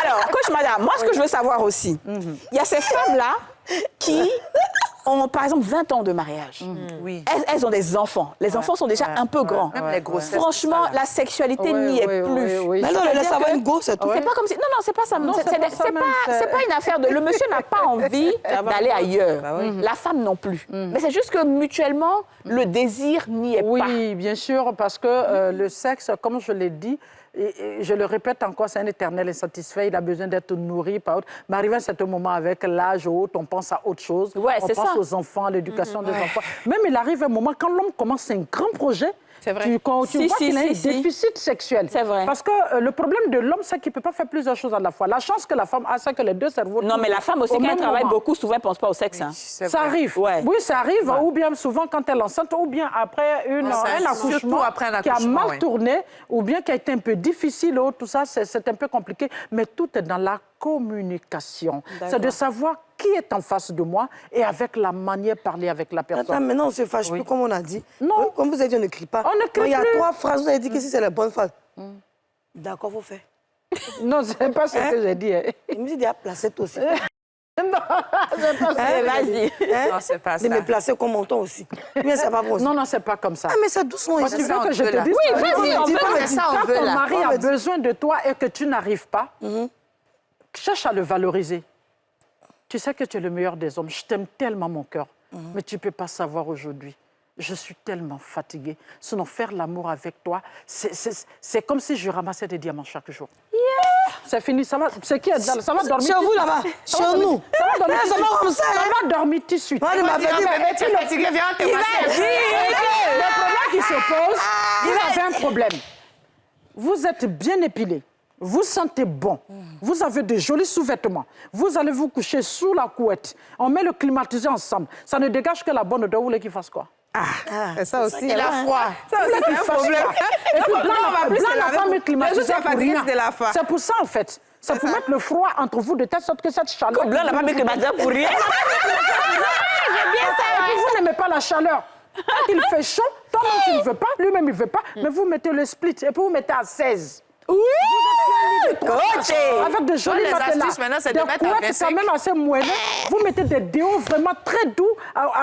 Alors, coach madame. voilà, moi, ce que je veux savoir aussi, il y a ces femmes-là qui ont, par exemple, 20 ans de mariage. Oui. Elles ont des enfants. Les enfants sont déjà un peu grands. Même les grossesses. Franchement, la sexualité n'y est plus. Mais non, laisse avoir une go, c'est tout. C'est pas comme si... Non, c'est pas ça. C'est pas une affaire de... Le monsieur n'a pas envie d'aller ailleurs. La femme non plus. Mais c'est juste que mutuellement, le désir n'y est pas. Oui, bien sûr, parce que le sexe, comme je l'ai dit, et je le répète encore, c'est un éternel insatisfait. Il a besoin d'être nourri par autre. Mais arrivé à un certain moment, avec l'âge ou autre, on pense à autre chose. Ouais, on pense aux enfants, à l'éducation des enfants. Même il arrive un moment, quand l'homme commence un grand projet, tu vois qu'il a un déficit sexuel. C'est vrai. Parce que le problème de l'homme, c'est qu'il ne peut pas faire plusieurs choses à la fois. La chance que la femme a, c'est que les deux cerveaux... Non, mais la femme aussi, quand elle travaille beaucoup, souvent, elle ne pense pas au sexe. Hein. Ça arrive. Ouais. Oui, ça arrive. Ou bien souvent quand elle est enceinte, ou bien après un accouchement qui a mal tourné, ou bien qui a été un peu difficile, tout ça, c'est un peu compliqué. Mais tout est dans la communication. C'est de savoir qui est en face de moi et avec la manière de parler avec la personne. Attends, maintenant on se fâche plus, comme on a dit. Non. Comme vous avez dit, on ne crie pas. On ne crie plus. Il y a 3 phrases, vous avez dit que si c'est la bonne phrase. D'accord, vous faites. Non, ce n'est pas ce que j'ai dit. Je me suis dit, placez toi aussi. Non, c'est pas ça. Vas-y. Non, c'est pas ça. De me placer comme mon ton aussi. Mais c'est pas bon aussi. Non, c'est pas comme ça. Ah, mais c'est doucement. Moi, tu veux que je te dise? Oui, vas-y, on veut quand ton mari a besoin de toi et que tu n'arrives pas, cherche à le valoriser. Tu sais que tu es le meilleur des hommes. Je t'aime tellement, mon cœur. Mais tu ne peux pas savoir aujourd'hui. Je suis tellement fatiguée. Sinon, faire l'amour avec toi, c'est comme si je ramassais des diamants chaque jour. C'est fini. Ça va, c'est qui ça va dormir. Chez vous, là-bas. Chez nous. Ça va dormir. Ça va comme ça. Ça va dormir tout de suite. Moi, il m'a dit, tu es fatigué, viens te masser. Le problème qui se pose, vous avez un problème. Vous êtes bien épilé. Vous sentez bon. Vous avez de jolis sous-vêtements. Vous allez vous coucher sous la couette. On met le climatiseur ensemble. Ça ne dégage que la bonne odeur. Vous voulez qu'il fasse quoi? Et ça aussi. Il a froid. Ça aussi, c'est un problème. Et puis, Blanc n'a pas mis climatiseur pour rien. C'est pour ça, en fait. C'est pour mettre le froid entre vous de telle sorte que cette chaleur... Blanc n'a pas mis climatiseur pour rien. Et puis, vous n'aimez pas la chaleur. Quand il fait chaud, toi-même, tu ne veux pas, lui-même, il ne veut pas, mais vous mettez le split et puis vous mettez à 16. Oui, coach. Avec de jolis matelas, des couettes quand même assez moelleux. Vous mettez des déos vraiment très doux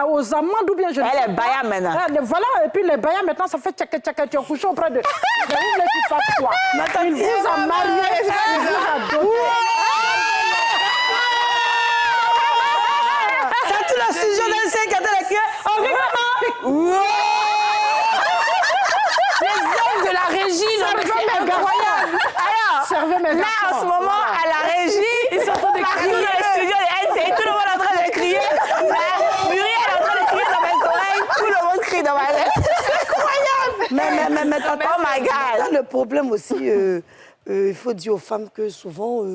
aux amandes ou bien je ne sais pas. Elle est baya maintenant. Voilà, et puis les bayas maintenant, ça fait tchaka-tchaka, tu es couché auprès de... Vous voulez qu'il fasse quoi? Il vous a marié, il vous a donné. C'est tout le sujet d'un 5 à la cuillère. Les hommes de la régie, c'est incroyable. Alors, là, en ce moment, à la régie, ils sont en train de crier dans les studios de NCI. Tout le monde est en train de crier. Muriel est en train de crier dans mes oreilles. Tout le monde crie dans ma oreille. C'est incroyable. Mais oh my God. Le problème aussi, il faut dire aux femmes que souvent,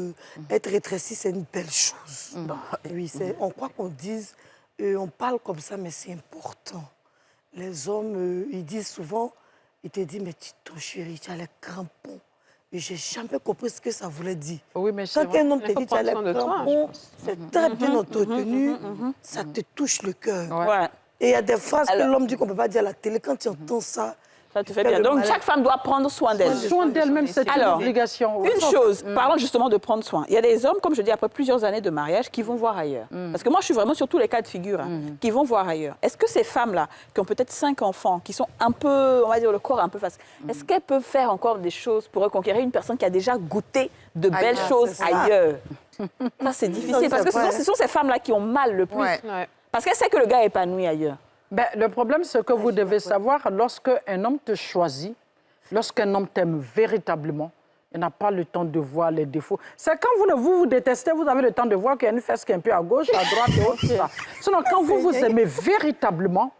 être rétrécie, c'est une belle chose. Oui, on croit qu'on dise, on parle comme ça, mais c'est important. Les hommes, ils disent souvent, ils te disent, mais ton chéri, tu as les crampons. Et je n'ai jamais compris ce que ça voulait dire. Oui, mais quand un homme te dit, tu as les crampons, c'est très bien entretenu, ça te touche le cœur. Ouais. Et il y a des phrases que l'homme dit qu'on ne peut pas dire à la télé. Quand tu entends ça, ça te fait bien. Donc, chaque femme doit prendre soin d'elle. Soin d'elle-même, c'est une obligation. Une chose, parlons justement de prendre soin. Il y a des hommes, comme je dis, après plusieurs années de mariage, qui vont voir ailleurs. Parce que moi, je suis vraiment sur tous les cas de figure, qui vont voir ailleurs. Est-ce que ces femmes-là, qui ont peut-être 5 enfants, qui sont un peu, on va dire, le corps un peu facile, est-ce qu'elles peuvent faire encore des choses pour reconquérir une personne qui a déjà goûté de belles choses ailleurs? Ça, c'est difficile. Parce que ce sont ces femmes-là qui ont mal le plus. Parce qu'elles savent que le gars est épanoui ailleurs. Ben, le problème, c'est que vous devez savoir, lorsqu'un homme te choisit, lorsqu'un homme t'aime véritablement, il n'a pas le temps de voir les défauts. C'est quand vous détestez, vous avez le temps de voir qu'il y a une fesse qui est un peu à gauche, à droite, et autres, ça. Sinon, quand vous aimez véritablement,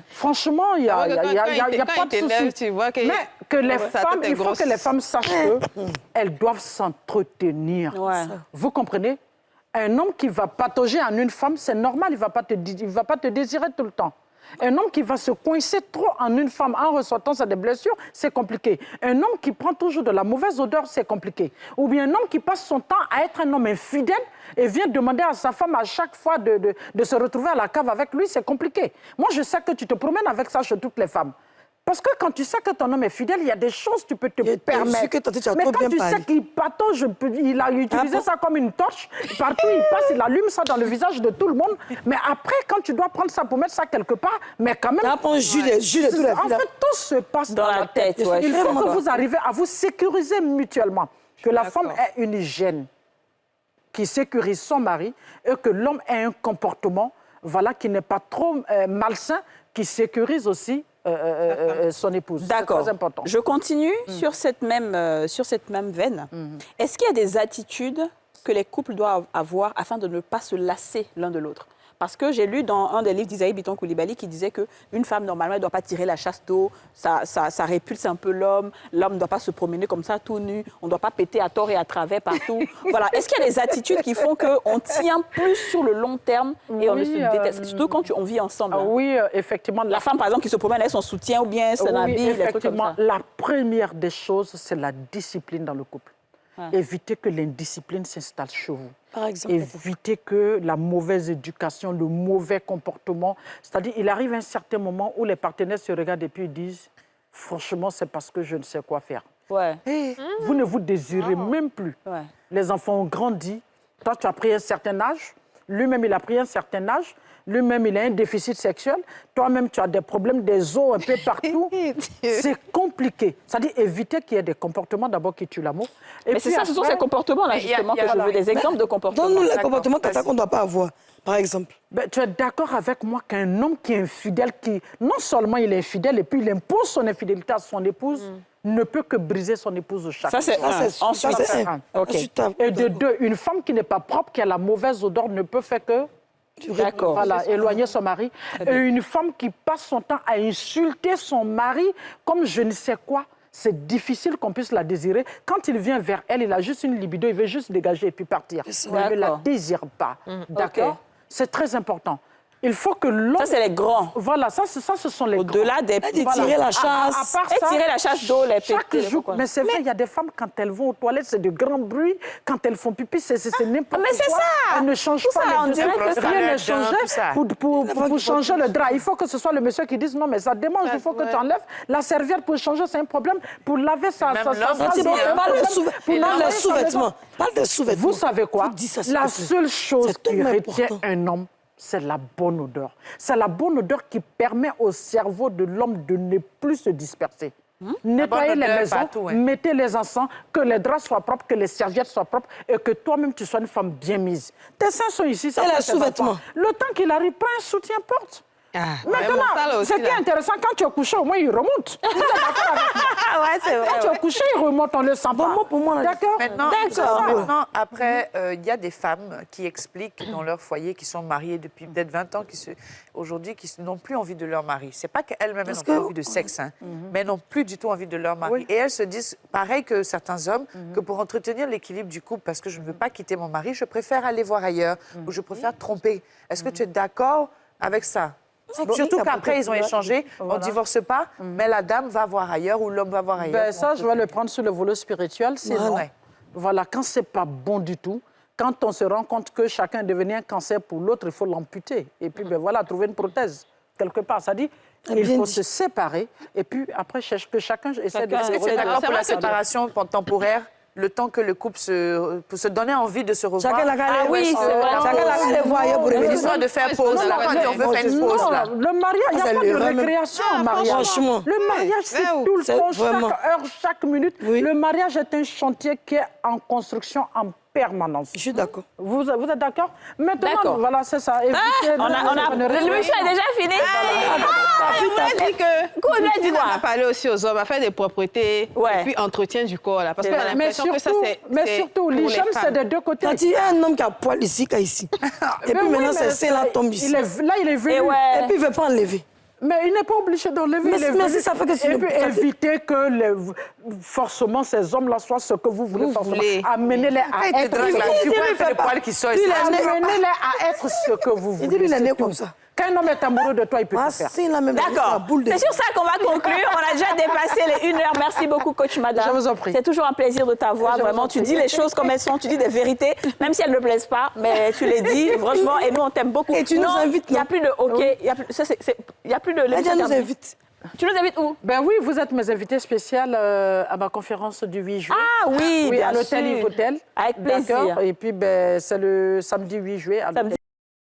franchement, il n'y a pas de souci. Mais que les femmes, il faut que les femmes sachent qu'elles doivent s'entretenir. Vous comprenez? Un homme qui va patauger en une femme, c'est normal, il ne va pas te désirer tout le temps. Un homme qui va se coincer trop en une femme en ressortant sa des blessures, c'est compliqué. Un homme qui prend toujours de la mauvaise odeur, c'est compliqué. Ou bien un homme qui passe son temps à être un homme infidèle et vient demander à sa femme à chaque fois de se retrouver à la cave avec lui, c'est compliqué. Moi, je sais que tu te promènes avec ça chez toutes les femmes. Parce que quand tu sais que ton homme est fidèle, il y a des choses que tu peux te permettre. Mais quand tu sais qu'il patauge, il a utilisé ça comme une torche, partout il passe, il allume ça dans le visage de tout le monde. Mais après, quand tu dois prendre ça pour mettre ça quelque part, mais quand même... En fait, tout se passe dans la tête. Ouais, il faut que vous arrivez à vous sécuriser mutuellement. Que la femme ait une hygiène qui sécurise son mari et que l'homme ait un comportement qui n'est pas trop malsain, qui sécurise aussi son épouse. D'accord. C'est très important. Je continue sur cette même veine. Est-ce qu'il y a des attitudes que les couples doivent avoir afin de ne pas se lasser l'un de l'autre? Parce que j'ai lu dans un des livres d'Isaïe Biton Koulibaly qui disait qu'une femme, normalement, elle ne doit pas tirer la chasse d'eau, ça répulse un peu l'homme, l'homme ne doit pas se promener comme ça tout nu, on ne doit pas péter à tort et à travers partout. Voilà. Est-ce qu'il y a des attitudes qui font qu'on tient plus sur le long terme et on ne se déteste, surtout quand on vit ensemble? Oui, effectivement. La femme, par exemple, qui se promène avec son soutien ou bien son habit, des trucs comme ça. La première des choses, c'est la discipline dans le couple. Évitez que l'indiscipline s'installe chez vous. Par exemple, évitez que la mauvaise éducation, le mauvais comportement... C'est-à-dire, il arrive un certain moment où les partenaires se regardent et puis ils disent « Franchement, c'est parce que je ne sais quoi faire. » Vous ne vous désirez même plus. Les enfants ont grandi. Toi, tu as pris un certain âge. Lui-même, il a pris un certain âge. Lui-même, il a un déficit sexuel. Toi-même, tu as des problèmes des os un peu partout. C'est compliqué. C'est-à-dire éviter qu'il y ait des comportements d'abord qui tuent l'amour. Mais c'est ça, ce sont ces comportements-là, justement, que je veux des exemples de comportements. Donne-nous les comportements qu'on ne doit pas avoir, par exemple. Tu es d'accord avec moi qu'un homme qui est infidèle, qui non seulement il est infidèle, et puis il impose son infidélité à son épouse, ne peut que briser son épouse chaque jour. Ça, c'est un. Et de deux, une femme qui n'est pas propre, qui a la mauvaise odeur, ne peut faire que... éloigner son mari. Et une femme qui passe son temps à insulter son mari comme je ne sais quoi, c'est difficile qu'on puisse la désirer. Quand il vient vers elle, il a juste une libido, il veut juste dégager et puis partir. Il ne la désire pas. D'accord ? C'est très important. Il faut que l'homme... Ça, c'est les grands. Voilà, ça ce sont les grands. Au-delà des petits. Tirer la chasse. À part ça, tirer la chasse d'eau, les chaque jour. Mais c'est vrai, il y a des femmes, quand elles vont aux toilettes, c'est de grands bruits. Quand elles font pipi, c'est n'importe quoi. Mais c'est ça. Elles ne changent pas. On dirait que rien n'est changé pour changer le drap. Il faut que ce soit le monsieur qui dise non, mais ça démange, il faut que tu enlèves. La serviette pour changer, c'est un problème. Pour laver ça, Parle des sous-vêtements. Parle des sous-vêtements. Vous savez quoi? La seule chose qui retient un homme, c'est la bonne odeur. C'est la bonne odeur qui permet au cerveau de l'homme de ne plus se disperser. Nettoyez les maisons, mettez les encens, que les draps soient propres, que les serviettes soient propres et que toi-même, tu sois une femme bien mise. Tes seins sont ici, ça fait sous-vêtements. Le temps qu'il arrive, pas un soutien-porte. Maintenant, ce qui est intéressant, quand tu es couché, au moins, il remonte. Vous êtes d'accord avec moi? C'est vrai. Quand tu es couché, il remonte, on le sent pas. Pour moi, d'accord. Maintenant, après, il y a des femmes qui expliquent dans leur foyer, qui sont mariées depuis peut-être 20 ans, aujourd'hui, qui n'ont plus envie de leur mari. C'est pas qu'elles-mêmes n'ont plus envie de sexe, mais n'ont plus du tout envie de leur mari. Oui. Et elles se disent, pareil que certains hommes, que pour entretenir l'équilibre du couple, parce que je ne veux pas quitter mon mari, je préfère aller voir ailleurs, ou je préfère tromper. Est-ce que tu es d'accord avec ça? Surtout qu'après, ils ont échangé, on ne divorce pas, mais la dame va voir ailleurs ou l'homme va voir ailleurs. Ça, je vais le prendre sur le volet spirituel. C'est non. Voilà, quand ce n'est pas bon du tout, quand on se rend compte que chacun est devenu un cancer pour l'autre, il faut l'amputer. Et puis, trouver une prothèse quelque part. Ça dit, il faut se séparer. Et puis, après, que chacun essaie de se séparer. C'est d'accord pour la séparation temporaire? Le temps que le couple pour se donner envie de se revoir. Chacun la oui, c'est vrai. Chacun la voyait pour revenir. L'histoire de faire pause. On veut faire une pause, là. Le mariage, il n'y a pas de récréation au mariage. Franchement. Le mariage, c'est tout le temps, chaque heure, chaque minute. Le mariage est un chantier qui est en construction en permanence. Je suis d'accord. Vous êtes d'accord? Maintenant, voilà, c'est ça. L'émission est déjà finie. On a dit que... On a parlé aussi aux hommes à faire des propretés et puis entretien du corps. Là, parce qu'on a l'impression que ça, c'est... Mais surtout, l'hygiène, c'est des deux côtés. Quand il y a un homme qui a poil ici, ici. Et puis maintenant, ses seins là tombent ici. Là, il est venu. Et puis, il ne veut pas enlever. Mais il n'est pas obligé d'enlever. Mais si ça fait que c'est... Et puis éviter que forcément ces hommes-là soient ce que vous voulez. Amenez-les à être... Amenez-les à être ce que vous voulez. Il dit, il est né comme ça. Quand un homme est amoureux de toi, il peut tout faire. D'accord. C'est sur ça qu'on va conclure. On a déjà dépassé les 1 heure. Merci beaucoup, coach Madame. Je vous en prie. C'est toujours un plaisir de t'avoir. Vraiment, tu dis les choses comme elles sont. Tu dis des vérités, même si elles ne plaisent pas. Mais tu les dis, franchement. Et nous, on t'aime beaucoup. Et tu nous invites. Il n'y a plus de hockey. Il n'y a plus de... Elle nous invite. Tu nous invites où? Ben oui, vous êtes mes invités spéciales à ma conférence du 8 juillet. Ah oui, oui, bien à l'hôtel sûr. Yves-Hôtel. Avec plaisir. D'accord. Et puis, ben, c'est le samedi 8 juillet. À Samedi.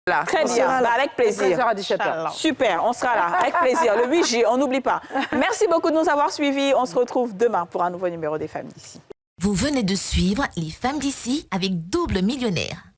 Là. Très bien, bah, avec plaisir. 13h à 17h. Super, on sera là, avec plaisir. Le 8 juillet, on n'oublie pas. Merci beaucoup de nous avoir suivis. On se retrouve demain pour un nouveau numéro des Femmes d'ici. Vous venez de suivre Les Femmes d'ici avec Double Millionnaire.